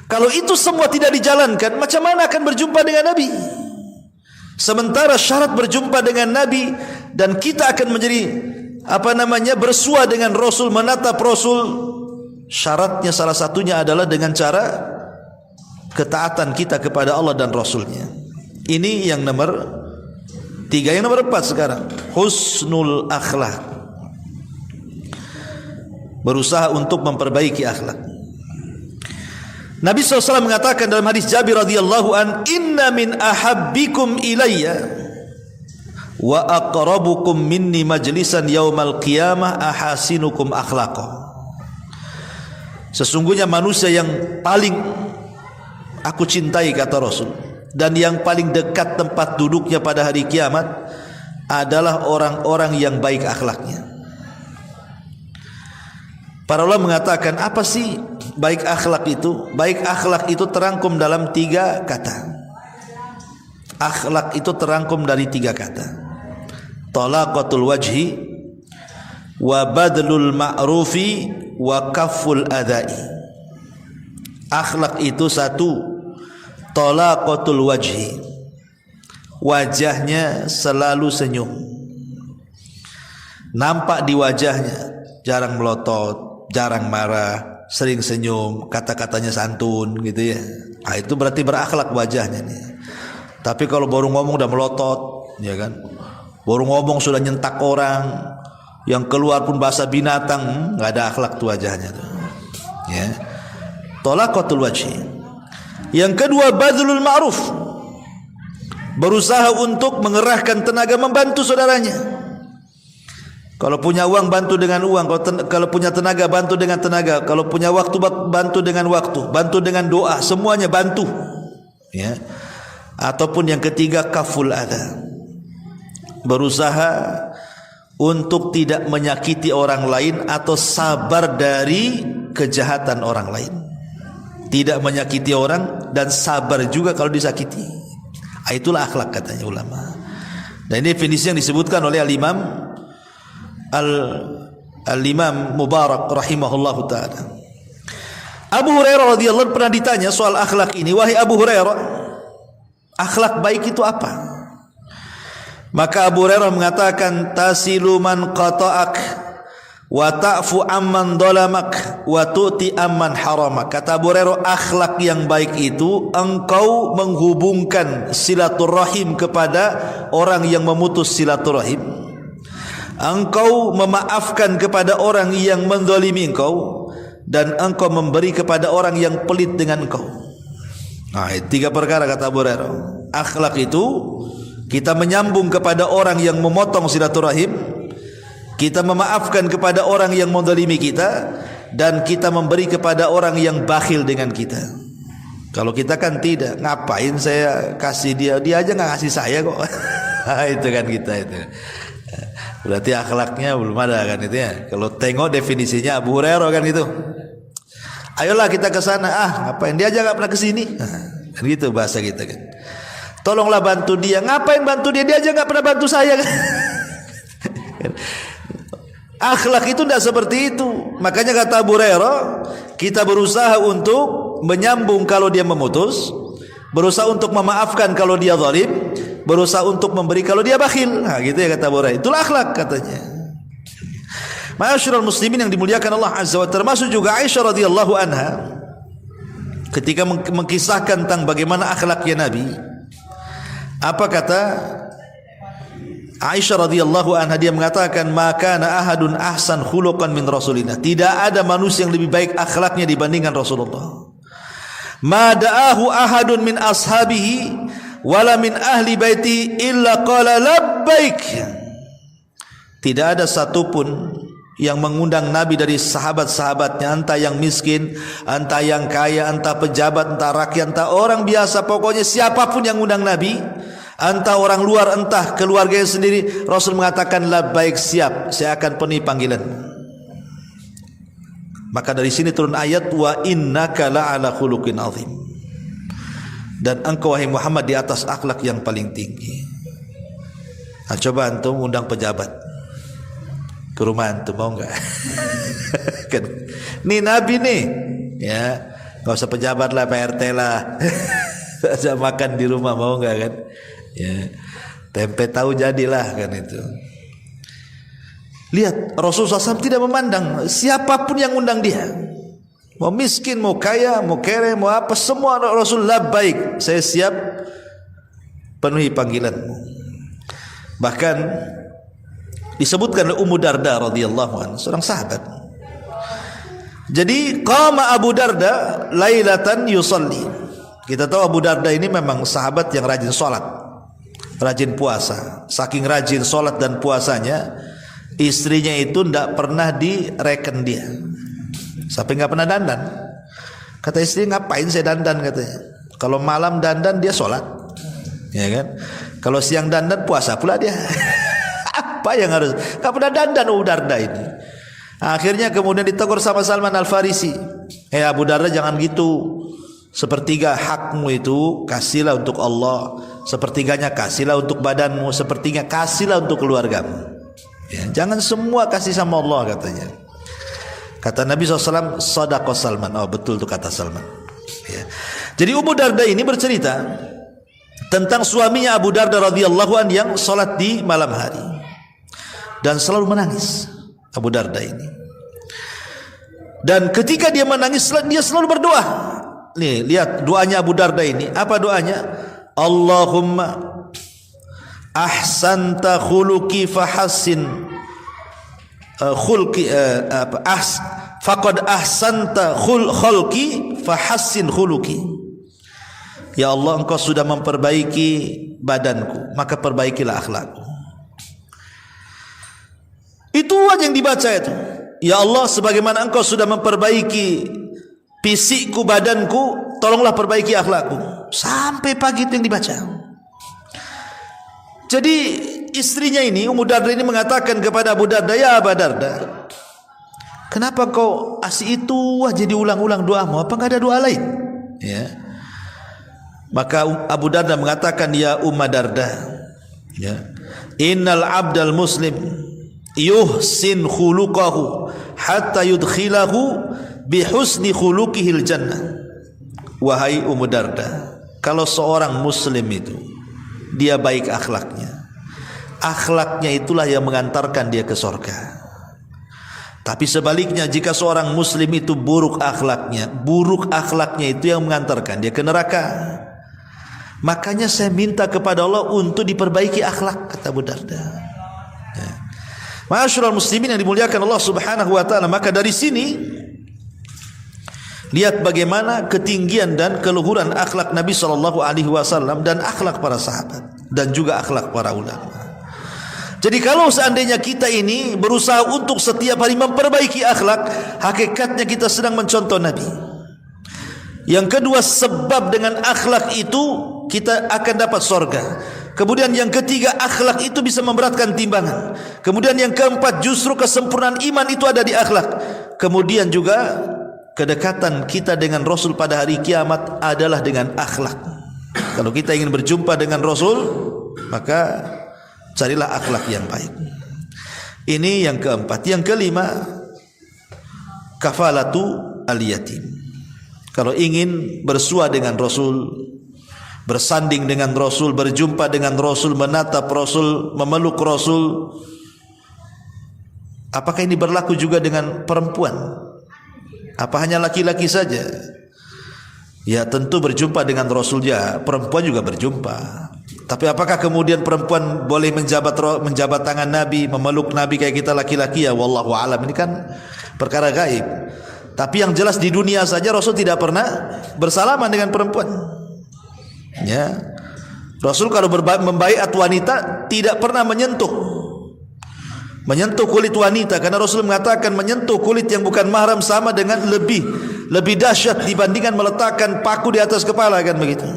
Kalau itu semua tidak dijalankan, macam mana akan berjumpa dengan Nabi? Sementara syarat berjumpa dengan Nabi dan kita akan menjadi bersua dengan Rasul, menatap Rasul, syaratnya salah satunya adalah dengan cara ketaatan kita kepada Allah dan Rasulnya. Ini yang nomor 3. Yang nomor 4 sekarang, husnul akhlak, berusaha untuk memperbaiki akhlak. Nabi SAW mengatakan dalam hadis Jabir radhiyallahu an, inna min ahabbikum ilayya wa aqrabukum minni majlisan yaumal qiyamah ahasinukum akhlaqah. Sesungguhnya manusia yang paling aku cintai, kata Rasul, dan yang paling dekat tempat duduknya pada hari kiamat adalah orang-orang yang baik akhlaknya. Para ulama mengatakan, apa sih baik akhlak itu? Baik akhlak itu terangkum dalam 3 kata. Akhlak itu terangkum dari 3 kata. Talaqatul wajhi, wa badlul ma'rufi, wa kafful adai. Akhlak itu 1, talaqatul wajhi, wajahnya selalu senyum, nampak di wajahnya jarang melotot, jarang marah, sering senyum, kata-katanya santun gitu ya. Ah, itu berarti berakhlak wajahnya nih. Tapi kalau baru ngomong udah melotot, ya kan? Baru ngomong sudah nyentak orang, yang keluar pun bahasa binatang, nggak ada akhlak tuh wajahnya tuh. Ya. Talaqatul wajhi. Yang kedua, badlul ma'ruf, berusaha untuk mengerahkan tenaga membantu saudaranya. Kalau punya uang bantu dengan uang, kalau punya tenaga bantu dengan tenaga, kalau punya waktu bantu dengan waktu, bantu dengan doa, semuanya bantu. Ya. Ataupun yang ketiga, kaful adha, berusaha untuk tidak menyakiti orang lain atau sabar dari kejahatan orang lain. Tidak menyakiti orang dan sabar juga kalau disakiti. Itulah akhlak, katanya ulama. Dan ini definisi yang disebutkan oleh Al-Imam Mubarak rahimahullahu ta'ala. Abu Hurairah radhiyallahu anhu pernah ditanya soal akhlak ini, wahai Abu Hurairah, akhlak baik itu apa? Maka Abu Hurairah mengatakan, tasilu man qata'ak wa ta'fu amman dolamak wa tu'ti amman haramak. Kata Abu Hurairah, akhlak yang baik itu engkau menghubungkan silaturahim kepada orang yang memutus silaturahim, engkau memaafkan kepada orang yang menzalimi engkau, dan engkau memberi kepada orang yang pelit dengan engkau. Nah, 3 perkara kata Abu Hurairah. Akhlak itu kita menyambung kepada orang yang memotong silaturahim, kita memaafkan kepada orang yang menzalimi kita, dan kita memberi kepada orang yang bakhil dengan kita. Kalau kita kan tidak, ngapain saya kasih dia, dia aja nggak kasih saya kok. Itu kan kita itu. Berarti akhlaknya belum ada kan itu ya. Kalau tengok definisinya Abu Hurairah kan itu. Ayolah kita ke sana. Ngapain dia aja nggak pernah ke sini. Kan gitu bahasa kita kan. Tolonglah bantu dia. Ngapain bantu dia? Dia aja nggak pernah bantu saya kan. Akhlak itu tidak seperti itu. Makanya kata Abu Hurairah, kita berusaha untuk menyambung kalau dia memutus, berusaha untuk memaafkan kalau dia zalim, berusaha untuk memberi kalau dia bakhil. Nah, gitu ya kata Abu Hurairah. Itulah akhlak katanya. Ma'asyiral muslimin yang dimuliakan Allah Azza wa Jalla, termasuk juga Aisyah radhiyallahu anha ketika mengkisahkan tentang bagaimana akhlaknya Nabi. Apa kata Aisyah radhiyallahu anha? Dia mengatakan, "Maka kana ahadun ahsan khuluqan min Rasulillah." Tidak ada manusia yang lebih baik akhlaknya dibandingkan Rasulullah. "Ma da'ahu ahadun min ashabihi wala min ahli baiti illa qala labbaik." Tidak ada satupun yang mengundang Nabi dari sahabat-sahabatnya, entah yang miskin, entah yang kaya, entah pejabat, entah rakyat, entah orang biasa, pokoknya siapapun yang undang Nabi, entah orang luar, entah keluarganya sendiri, Rasul mengatakan labbaik, siap, saya akan penuhi panggilan. Maka dari sini turun ayat, wa innaka la'ala khuluqin azim, dan engkau wahai Muhammad di atas akhlak yang paling tinggi. Nah, coba antum undang pejabat ke rumah antum, mau enggak? Kan nih Nabi nih, ya enggak usah pejabat lah, PRT lah. Saja makan di rumah, mau enggak kan? Ya, tempe tahu jadilah kan itu. Lihat, Rasulullah SAW tidak memandang siapapun yang undang dia, mau miskin, mau kaya, mau kere, mau apa, semua Rasulullah baik, saya siap penuhi panggilanmu. Bahkan disebutkan oleh Ummu Darda radhiyallahu anha, seorang sahabat. Jadi qama Abu Darda lailatan yusalli. Kita tahu Abu Darda ini memang sahabat yang rajin sholat, rajin puasa. Saking rajin sholat dan puasanya, istrinya itu tidak pernah direken dia, sampai nggak pernah dandan. Kata istri, ngapain saya dandan katanya. Kalau malam dandan dia sholat, ya kan. Kalau siang dandan puasa pula dia. Apa yang harus, nggak pernah dandan Abu Darda ini. Akhirnya kemudian ditegur sama Salman Al-Farisi, Abu Darda jangan gitu, sepertiga hakmu itu kasihlah untuk Allah, sepertiganya kasihlah untuk badanmu, sepertiga kasihlah untuk keluargamu, ya, jangan semua kasih sama Allah katanya. Kata Nabi SAW, sadaqah Salman. Oh betul itu kata Salman, ya. Jadi Ummu Darda ini bercerita tentang suaminya Abu Darda radhiyallahu anhu yang sholat di malam hari dan selalu menangis Abu Darda ini. Dan ketika dia menangis, dia selalu berdoa. Nih, lihat doanya Abu Darda ini. Apa doanya? Allahumma ahsanta khuluqi fahassin khulqi faqad ahsanta khulqi fahassin khuluqi. Ya Allah, engkau sudah memperbaiki badanku, maka perbaikilah akhlakku. Itu aja yang dibaca itu. Ya Allah, sebagaimana engkau sudah memperbaiki fisikku, badanku, tolonglah perbaiki akhlakku. Sampai pagi itu yang dibaca. Jadi istrinya ini, Ummu Darda ini mengatakan kepada Abu Darda, ya Abu Darda, kenapa kau asih itu aja diulang-ulang doamu? Apa enggak ada doa lain? Ya. Maka Abu Darda mengatakan, ya Ummu Darda, ya, innal abdal muslim yuhsin khuluqahu hatta yudkhilahu bihusni khuluqihil jannah. Wahai Ummu Darda, kalau seorang muslim itu dia baik akhlaknya, akhlaknya itulah yang mengantarkan dia ke surga. Tapi sebaliknya, jika seorang muslim itu buruk akhlaknya itu yang mengantarkan dia ke neraka. Makanya saya minta kepada Allah untuk diperbaiki akhlak, kata Abu Darda. Ya. Ma'asyiral muslimin yang dimuliakan Allah Subhanahu wa taala, maka dari sini lihat bagaimana ketinggian dan keluhuran akhlak Nabi sallallahu alaihi wasallam dan akhlak para sahabat dan juga akhlak para ulama. Jadi kalau seandainya kita ini berusaha untuk setiap hari memperbaiki akhlak, hakikatnya kita sedang mencontoh Nabi. Yang kedua, sebab dengan akhlak itu kita akan dapat surga. Kemudian yang ketiga, akhlak itu bisa memberatkan timbangan. Kemudian yang keempat, justru kesempurnaan iman itu ada di akhlak. Kemudian juga kedekatan kita dengan Rasul pada hari kiamat adalah dengan akhlak. Kalau kita ingin berjumpa dengan Rasul, maka carilah akhlak yang baik. Ini yang keempat. Yang kelima, kafalatu al-yatim. Kalau ingin bersua dengan Rasul, bersanding dengan Rasul, berjumpa dengan Rasul, menatap Rasul, memeluk Rasul, apakah ini berlaku juga dengan perempuan? Apa hanya laki-laki saja? Ya tentu berjumpa dengan Rasul ya, perempuan juga berjumpa. Tapi apakah kemudian perempuan boleh menjabat tangan Nabi, memeluk Nabi kayak kita laki-laki? Ya wallahu alam, ini kan perkara gaib. Tapi yang jelas di dunia saja Rasul tidak pernah bersalaman dengan perempuan. Ya, Rasul kalau membaiat wanita tidak pernah menyentuh kulit wanita, karena Rasul mengatakan menyentuh kulit yang bukan mahram sama dengan lebih dahsyat dibandingkan meletakkan paku di atas kepala, kan begitu.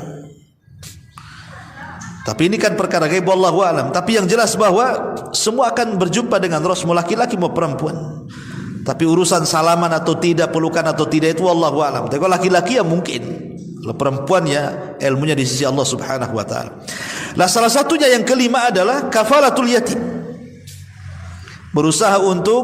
Tapi ini kan perkara gaib wallahu alam. Tapi yang jelas bahwa semua akan berjumpa dengan Rasul, mau laki-laki mau perempuan. Tapi urusan salaman atau tidak, pelukan atau tidak, itu wallahu alam. Tapi kalau laki-laki ya mungkin. Kalau perempuan ya ilmunya di sisi Allah Subhanahu wa taala. Nah, salah satunya yang kelima adalah kafalatul yatim. Berusaha untuk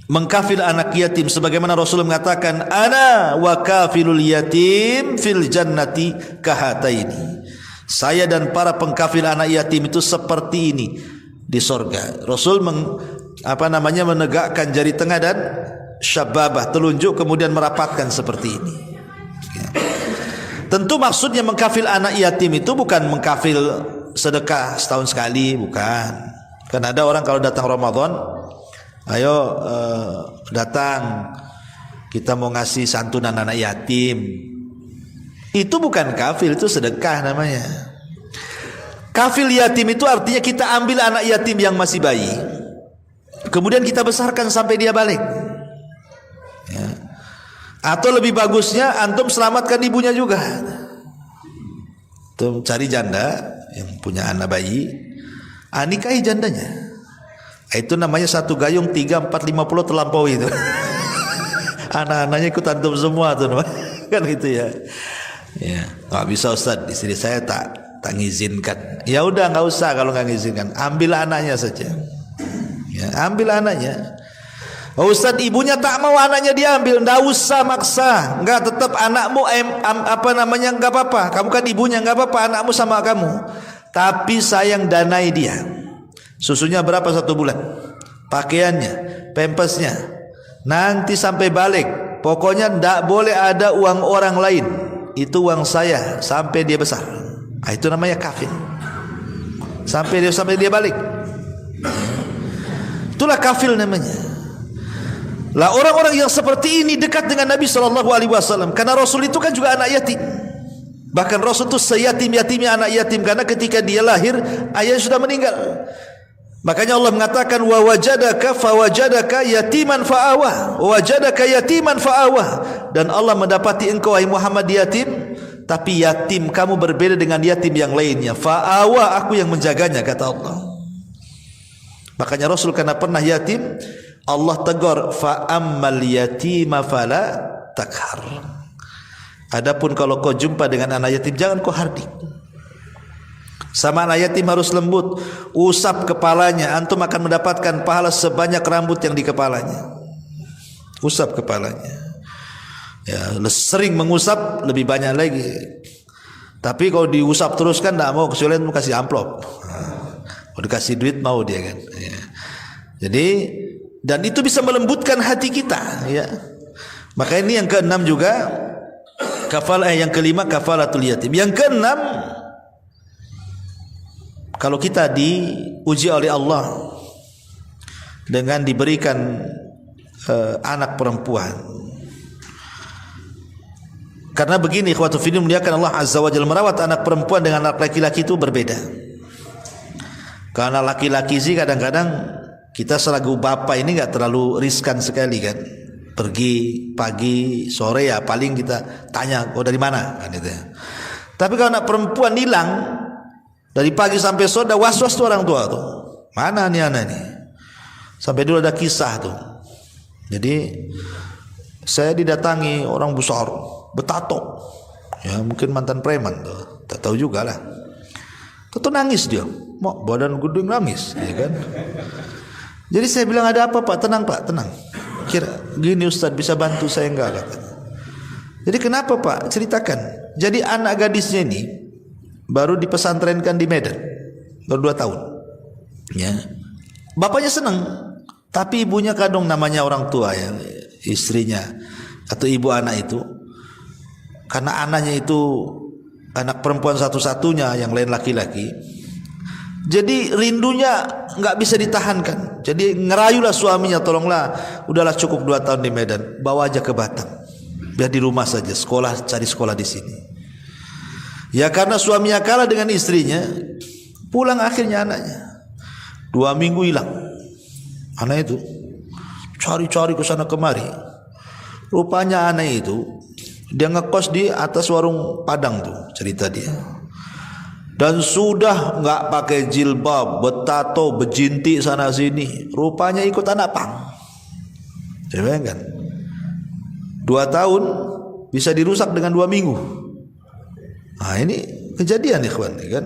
mengkafil anak yatim, sebagaimana Rasul mengatakan, ana wa kafilul yatim fil jannati kahataini. Saya dan para pengkafil anak yatim itu seperti ini di surga. Rasul menegakkan jari tengah dan syababah, telunjuk, kemudian merapatkan seperti ini. Ya. Tentu maksudnya mengkafil anak yatim itu bukan mengkafil sedekah setahun sekali, bukan. Kan ada orang kalau datang Ramadan, ayo datang, kita mau ngasih santunan anak yatim. Itu bukan kafil, itu sedekah namanya. Kafil yatim itu artinya kita ambil anak yatim yang masih bayi, kemudian kita besarkan sampai dia balik. Ya. Atau lebih bagusnya antum selamatkan ibunya juga. Antum cari janda yang punya anak bayi, nikahi jandanya. Itu namanya satu gayung 3, 4, 50 terlampaui itu. Anak-anaknya ikut antum semua tuh, kan gitu ya. Ya, nggak bisa Ustaz, istri saya tak ngizinkan. Ya udah nggak usah kalau nggak ngizinkan, ambil anaknya saja. Ya, ambil anaknya. Oh Ustaz, ibunya tak mau anaknya diambil, nggak usah maksa. Nggak, tetap anakmu nggak apa-apa. Kamu kan ibunya, nggak apa-apa, anakmu sama kamu. Tapi sayang danai dia. Susunya berapa 1 bulan? Pakaiannya, pampasnya. Nanti sampai balik, pokoknya nggak boleh ada uang orang lain. Itu uang saya sampai dia besar. Itu namanya kafil. Sampai dia balik. Itulah kafil namanya. Lah orang-orang yang seperti ini dekat dengan Nabi SAW, karena Rasul itu kan juga anak yatim. Bahkan Rasul itu seyatim-yatimnya anak yatim, karena ketika dia lahir ayahnya sudah meninggal. Makanya Allah mengatakan wa wajadaka fawajadaka yatiman fa'awa, wajadaka yatiman fa'awa. Dan Allah mendapati engkau wahai Muhammad yatim, tapi yatim kamu berbeda dengan yatim yang lainnya. Fa'awa, aku yang menjaganya, kata Allah. Makanya Rasul karena pernah yatim, Allah tegur, fa'ammal yatima fala takhar. Adapun kalau kau jumpa dengan anak yatim, jangan kau hardik. Sama anak yatim harus lembut, usap kepalanya, antum akan mendapatkan pahala sebanyak rambut yang di kepalanya. Usap kepalanya. Ya, sering mengusap lebih banyak lagi. Tapi kalau diusap terus kan tidak mau, kecuali mau kasih amplop. Kalau dikasih duit mau dia kan. Ya. Jadi, dan itu bisa melembutkan hati kita. Ya. Maka ini yang keenam juga, yang kelima kafalatul yatim. Yang keenam, kalau kita diuji oleh Allah, dengan diberikan anak perempuan. Karena begini, ikhwatu fillah, muliakan Allah Azza wa Jalla, merawat anak perempuan dengan anak laki-laki itu berbeda. Karena laki-laki sih kadang-kadang kita selaku bapak ini nggak terlalu riskan sekali kan. Pergi pagi, sore ya paling kita tanya, "Oh dari mana?" kan itu ya. Tapi kalau anak perempuan hilang dari pagi sampai sore, was-was tuh orang tua tuh. Mana nih anak nih? Sampai dulu ada kisah tuh. Jadi saya didatangi orang besar, betato, ya mungkin mantan preman tuh, tak tahu juga lah. Tuh nangis dia, mau badan gede nangis, ya kan? Jadi saya bilang, "Ada apa Pak? Tenang Pak, tenang. Kira gini Ustadz, bisa bantu saya enggak?" katanya. Jadi kenapa Pak? Ceritakan. Jadi anak gadisnya ini baru dipesantrenkan di Medan, baru 2 tahun. Ya, bapaknya senang, tapi ibunya kadang, namanya orang tua ya, istrinya atau ibu anak itu, karena anaknya itu anak perempuan satu-satunya, yang lain laki-laki, jadi rindunya nggak bisa ditahankan. Jadi ngerayulah suaminya, "Tolonglah, udahlah cukup 2 tahun di Medan, bawa aja ke Batam, biar di rumah saja, sekolah, cari sekolah di sini." Ya karena suaminya kalah dengan istrinya, pulang akhirnya anaknya 2 minggu hilang. Anak itu cari-cari ke sana kemari. Rupanya anak itu dia ngekos di atas warung Padang tuh, cerita dia. Dan sudah nggak pakai jilbab, betato, bejinti sana sini. Rupanya ikut anak pang. Coba kan? 2 tahun bisa dirusak dengan 2 minggu. Nah ini kejadian ikhwan, kan?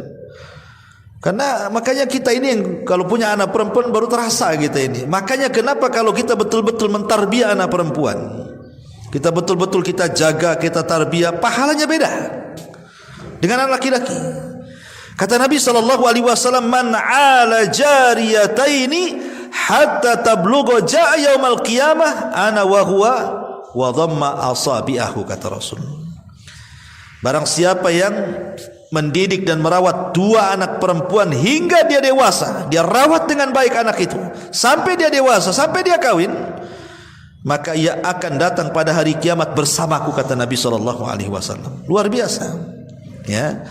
Karena makanya kita ini yang kalau punya anak perempuan baru terasa kita ini. Makanya kenapa kalau kita betul-betul mentarbiyah anak perempuan, kita betul-betul kita jaga, kita tarbiyah, pahalanya beda dengan anak laki-laki. Kata Nabi SAW, "Man 'ala jariyataini hatta tablugha ja'a yaumal qiyamah ana wa huwa wa dhamma asabi'ahu," kata Rasul. Barang siapa yang mendidik dan merawat 2 anak perempuan hingga dia dewasa, dia rawat dengan baik anak itu sampai dia dewasa, sampai dia kawin, maka ia akan datang pada hari kiamat bersamaku, kata Nabi SAW. Luar biasa, ya.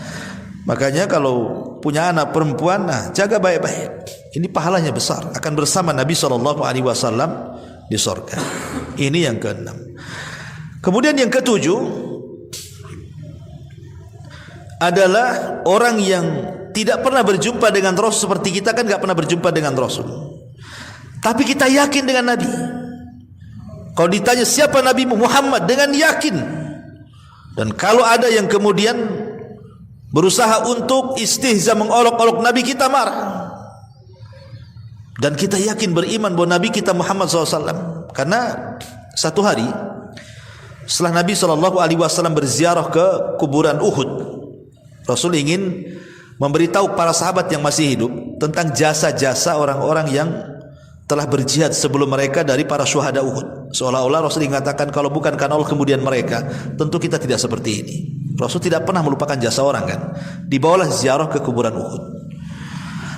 Makanya kalau punya anak perempuan, nah jaga baik-baik. Ini pahalanya besar, akan bersama Nabi SAW di surga. Ini yang ke-6. Kemudian yang ke-7 adalah orang yang tidak pernah berjumpa dengan Rasul. Seperti kita kan gak pernah berjumpa dengan Rasul, tapi kita yakin dengan Nabi. Kalau ditanya siapa Nabi Muhammad, dengan yakin. Dan kalau ada yang kemudian berusaha untuk istihza, mengolok-olok Nabi, kita marah. Dan kita yakin beriman bahwa Nabi kita Muhammad SAW. Karena satu hari setelah Nabi SAW berziarah ke kuburan Uhud, Rasul ingin memberitahu para sahabat yang masih hidup tentang jasa-jasa orang-orang yang telah berjihad sebelum mereka dari para syuhada Uhud. Seolah-olah Rasul mengatakan, kalau bukan karena Allah kemudian mereka, tentu kita tidak seperti ini. Rasul tidak pernah melupakan jasa orang kan. Dibawalah ziarah ke kuburan Uhud.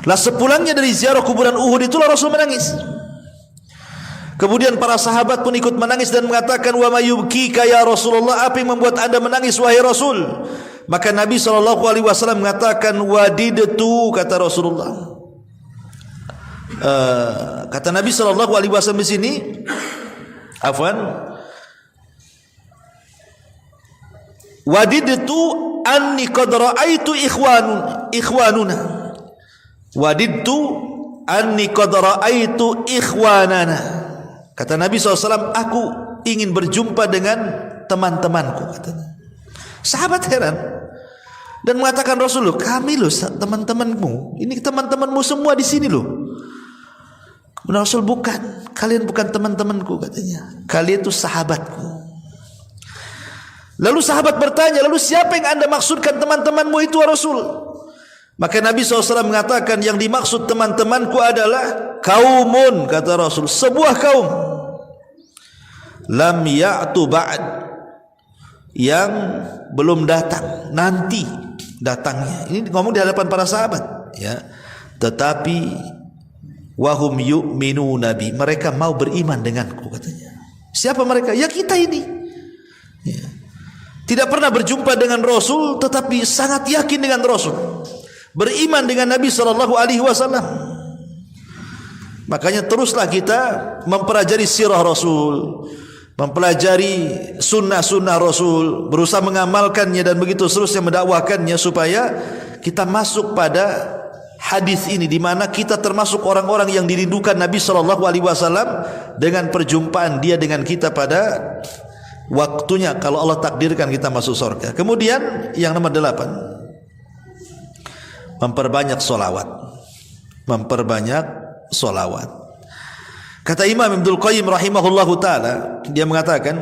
Lah sepulangnya dari ziarah kuburan Uhud itulah Rasul menangis. Kemudian para sahabat pun ikut menangis dan mengatakan, "Wa ma yubkika ya Rasulullah?" Apa yang membuat Anda menangis wahai Rasul? Maka Nabi SAW mengatakan, "Wadidtu," kata Rasulullah. Kata Nabi SAW di sini, afwan, "Wadidtu anni qad ra'aitu ikhwanuna." Wadidtu anni qad ra'aitu ikhwanana. Kata Nabi SAW, aku ingin berjumpa dengan teman-temanku, katanya. Sahabat heran dan mengatakan, "Rasulullah, kami loh teman-temanmu, ini teman-temanmu semua di sini loh." Kemudian Rasul, "Bukan, kalian bukan teman-temanku," katanya. "Kalian itu sahabatku." Lalu sahabat bertanya, "Lalu siapa yang Anda maksudkan teman-temanmu itu, Rasul?" Maka Nabi SAW mengatakan, yang dimaksud teman-temanku adalah kaumun, kata Rasul, sebuah kaum, lam ya'tu ba'd, yang belum datang, nanti datangnya. Ini ngomong di hadapan para sahabat, ya. Tetapi Wahum yu'minuna bi, mereka mau beriman denganku, katanya. Siapa mereka? Ya kita ini. Ya. Tidak pernah berjumpa dengan Rasul, tetapi sangat yakin dengan Rasul, beriman dengan Nabi SAW. Makanya teruslah kita mempelajari sirah Rasul, mempelajari sunnah-sunnah Rasul, berusaha mengamalkannya dan begitu seterusnya mendakwahkannya, supaya kita masuk pada hadis ini, di mana kita termasuk orang-orang yang dirindukan Nabi SAW dengan perjumpaan dia dengan kita pada waktunya, kalau Allah takdirkan kita masuk surga. Kemudian yang nomor 8, memperbanyak solawat. Memperbanyak solawat. Kata Imam Ibnul Qayyim rahimahullahu ta'ala, dia mengatakan,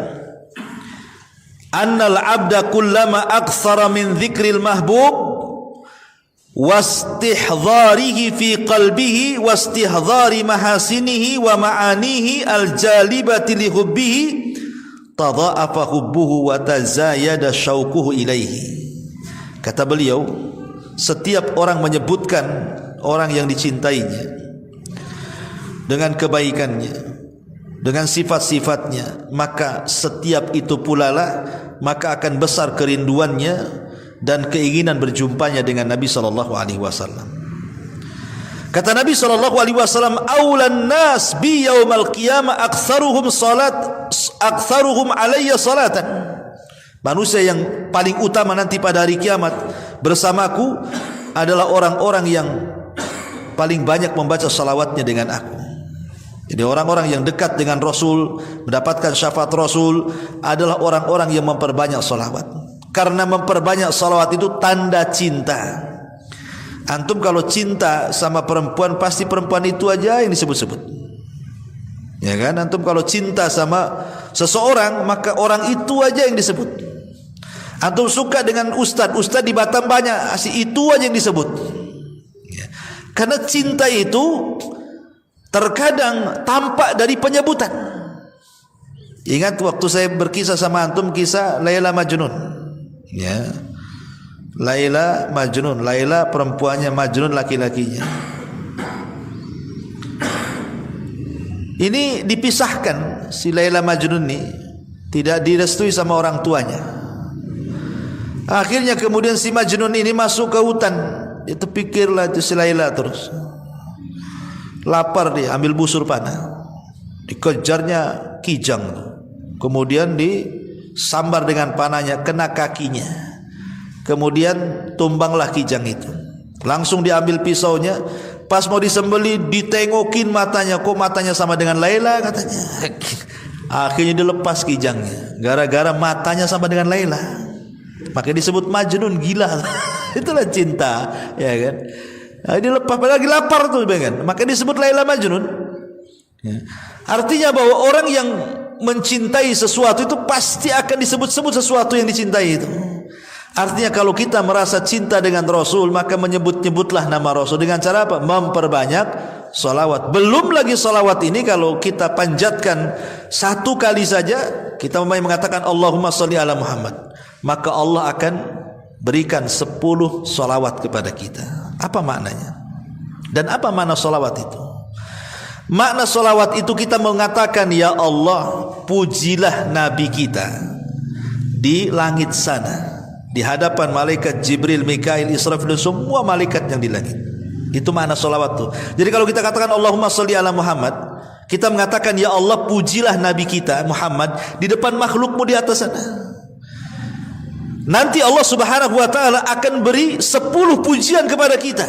annal abda kullama aktsara min dzikril mahbub wastihdharihi fi qalbihi wastihdhari mahasinihi wa ma'anihi aljalibati li hubbihi tadha'afa hubbuhu wa tazayada syauquhu ilaihi. Kata beliau, setiap orang menyebutkan orang yang dicintainya dengan kebaikannya, dengan sifat-sifatnya, maka setiap itu pula lah maka akan besar kerinduannya dan keinginan berjumpanya dengan Nabi SAW. Kata Nabi SAW, aulan nas bi yaumal qiyamah aktsaruhum alayya salatan. Manusia yang paling utama nanti pada hari kiamat bersamaku adalah orang-orang yang paling banyak membaca salawatnya dengan aku. Jadi orang-orang yang dekat dengan Rasul, mendapatkan syafaat Rasul, adalah orang-orang yang memperbanyak salawat. Karena memperbanyak salawat itu tanda cinta. Antum kalau cinta sama perempuan, pasti perempuan itu aja yang disebut-sebut, ya kan? Antum kalau cinta sama seseorang, maka orang itu aja yang disebut. Antum suka dengan ustadz di Batam banyak, itu aja yang disebut, ya. Karena cinta itu terkadang tampak dari penyebutan. Ingat waktu saya berkisah sama antum kisah Laila Majnun, ya, Laila Majnun, Laila perempuannya, Majnun laki-lakinya. Ini dipisahkan, si Laila Majnun ini tidak direstui sama orang tuanya. Akhirnya kemudian si Majnun ini masuk ke hutan. Dia terpikirlah itu si Laila terus. Lapar dia, ambil busur panah, dikejarnya kijang, kemudian disambar dengan panahnya, kena kakinya. Kemudian tumbanglah kijang itu. Langsung diambil pisaunya, pas mau disembeli ditengokin matanya, kok matanya sama dengan Laila katanya. Akhirnya dilepas kijangnya, gara-gara matanya sama dengan Laila. Makanya disebut Majnun, gila. Itulah cinta, ya kan? Nah, dilepas padahal lagi lapar tuh, kan? Makanya disebut Laila Majnun. Ya. Artinya bahwa orang yang mencintai sesuatu itu pasti akan disebut-sebut sesuatu yang dicintai itu. Artinya kalau kita merasa cinta dengan Rasul, maka menyebut-nyebutlah nama Rasul dengan cara apa? Memperbanyak salawat. Belum lagi salawat ini kalau kita panjatkan satu kali saja, kita mengatakan Allahumma sholli ala Muhammad, maka Allah akan berikan 10 salawat kepada kita. Apa maknanya? Dan apa makna salawat itu? Makna salawat itu kita mengatakan, ya Allah, pujilah Nabi kita di langit sana, di hadapan malaikat Jibril, Mikail, Israfil, semua malaikat yang di langit. Itu makna salawat tuh. Jadi kalau kita katakan Allahumma sholli ala Muhammad, kita mengatakan, ya Allah, pujilah Nabi kita Muhammad di depan makhlukmu di atas sana. Nanti Allah Subhanahu wa ta'ala akan beri 10 pujian kepada kita.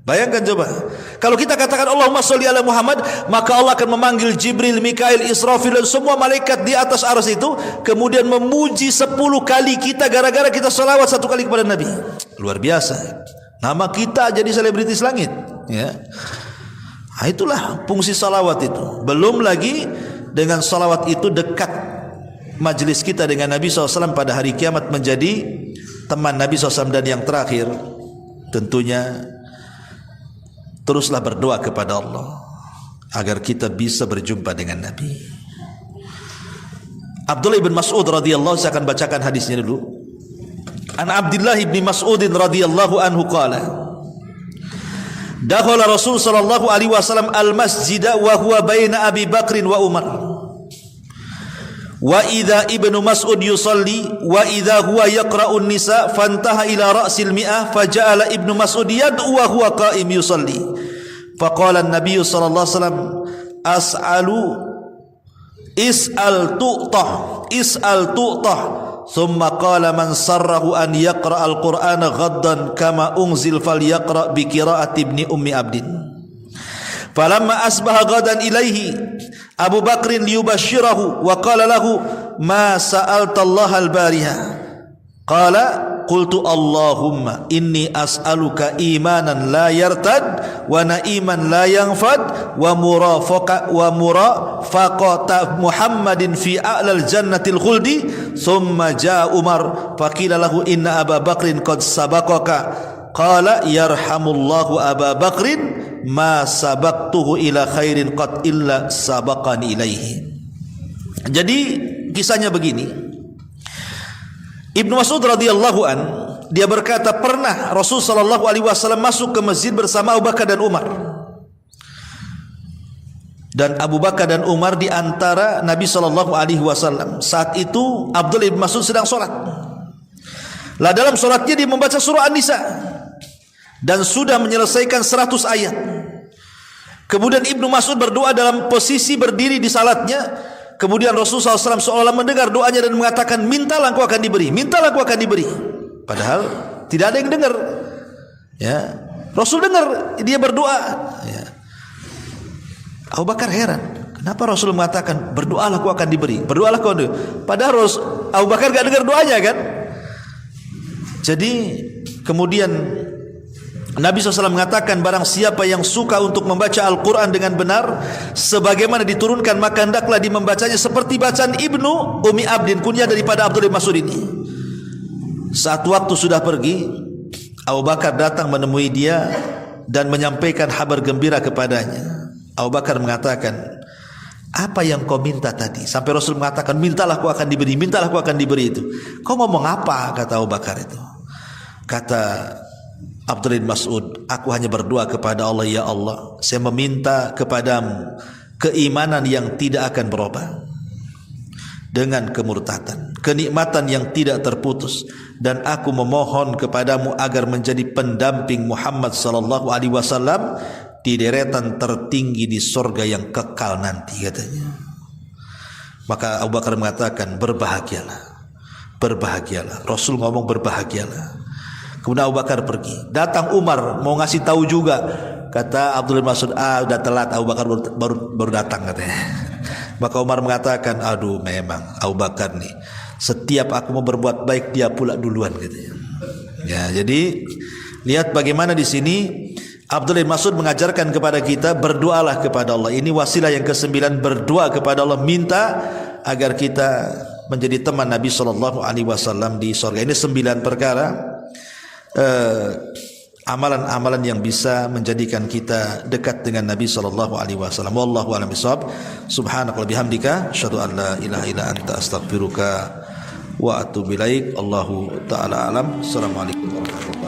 Bayangkan coba, kalau kita katakan Allahumma sholli ala Muhammad, maka Allah akan memanggil Jibril, Mikail, Israfil dan semua malaikat di atas arsy itu, kemudian memuji 10 kali kita gara-gara kita salawat 1 kali kepada Nabi. Luar biasa. Nama kita jadi selebritis langit, ya. Nah, itulah fungsi salawat itu. Belum lagi dengan salawat itu dekat majlis kita dengan Nabi SAW pada hari kiamat, menjadi teman Nabi SAW. Dan yang terakhir, tentunya teruslah berdoa kepada Allah agar kita bisa berjumpa dengan Nabi. Abdullah bin Mas'ud radhiyallahu, saya akan bacakan hadisnya dulu. An Abdullah bin Mas'ud radhiyallahu anhu qala, dakhala Rasul sallallahu alaihi wasallam al-masjida wa huwa baina Abi Bakrin wa Umar. Wa idza Ibnu Mas'ud yusalli wa idza huwa yaqra'u an-nisa fantaha ila ra'sil mi'ah faja'ala Ibnu Mas'ud yad'u wa huwa qa'im yusalli. Faqala an-nabiy sallallahu alaihi wasallam as'alu is'al tu'tah thumma qala man sarrahu an yaqra al-Qur'ana ghaddan kama unzil falyaqra bi qira'ati ibni ummi abdin. Falamma asbaha ghadan ilaihi Abu Bakrin liyubashshirahu wa qala lahu ma sa'alta Allah al-bariha. Qala qultu Allahumma inni as'aluka imanan la yartad wa na'iman la yanfad wa murafaqata Muhammadin fi a'lal jannatil khuldi. Thumma jaa Umar faqila lahu inna Aba Bakrin qad sabaqaka. Qala yarhamullahu Aba Bakrin ma sabaqtuhu ila khairin qad illa sabaqani ilaihi. Jadi kisahnya begini. Ibnu Mas'ud radhiyallahu an dia berkata pernah Rasul sallallahu alaihi wasallam masuk ke masjid bersama Abu Bakar dan Umar. Dan Abu Bakar dan Umar di antara Nabi sallallahu alaihi wasallam. Saat itu Abdullah bin Mas'ud sedang salat. Lah dalam salatnya dia membaca surah An-Nisa dan sudah menyelesaikan 100 ayat. Kemudian Ibnu Mas'ud berdoa dalam posisi berdiri di salatnya. Kemudian Rasulullah SAW seolah mendengar doanya dan mengatakan, mintalah engkau akan diberi, mintalah engkau akan diberi. Padahal tidak ada yang dengar. Ya, Rasul dengar dia berdoa. Ya. Abu Bakar heran, kenapa Rasul mengatakan berdoalah engkau akan diberi, berdoalah engkau. Padahal Abu Bakar gak dengar doanya kan. Jadi kemudian Nabi SAW mengatakan barang siapa yang suka untuk membaca Al-Quran dengan benar sebagaimana diturunkan maka hendaklah dia membacanya seperti bacaan Ibnu Ummi Abdin, kunyah daripada Abdullah bin Mas'ud ini. Saat waktu sudah pergi, Abu Bakar datang menemui dia dan menyampaikan kabar gembira kepadanya. Abu Bakar mengatakan, apa yang kau minta tadi? Sampai Rasul mengatakan, mintalah kau akan diberi, mintalah kau akan diberi itu. Kau ngomong apa? Kata Abu Bakar itu. Kata Abdullah bin Mas'ud, aku hanya berdoa kepada Allah, ya Allah, saya meminta kepadamu keimanan yang tidak akan berubah dengan kemurtatan, kenikmatan yang tidak terputus, dan aku memohon kepadamu agar menjadi pendamping Muhammad sallallahu alaihi wasallam di deretan tertinggi di surga yang kekal nanti, katanya. Maka Abu Bakar mengatakan, berbahagialah, berbahagialah. Rasul ngomong berbahagialah. Kemudian Abu Bakar pergi. Datang Umar mau ngasih tahu juga. Kata Abdullah bin Mas'ud, udah telat, Abu Bakar baru datang, katanya. Maka Umar mengatakan, aduh memang Abu Bakar nih, setiap aku mau berbuat baik dia pula duluan, katanya. Ya, jadi lihat bagaimana di sini Abdullah bin Mas'ud mengajarkan kepada kita, berdoalah kepada Allah. Ini wasilah yang ke-9, berdoa kepada Allah, minta agar kita menjadi teman Nabi sallallahu alaihi wasallam di surga. Ini 9 perkara amalan-amalan yang bisa menjadikan kita dekat dengan Nabi sallallahu alaihi wasallam. Wallahu a'lam bishawab. Subhanaka wa bihamdika asyhadu an la ilaha illa anta astaghfiruka wa atubu ilaik. Allahu taala alam. Assalamualaikum warahmatullahi wabarakatuh.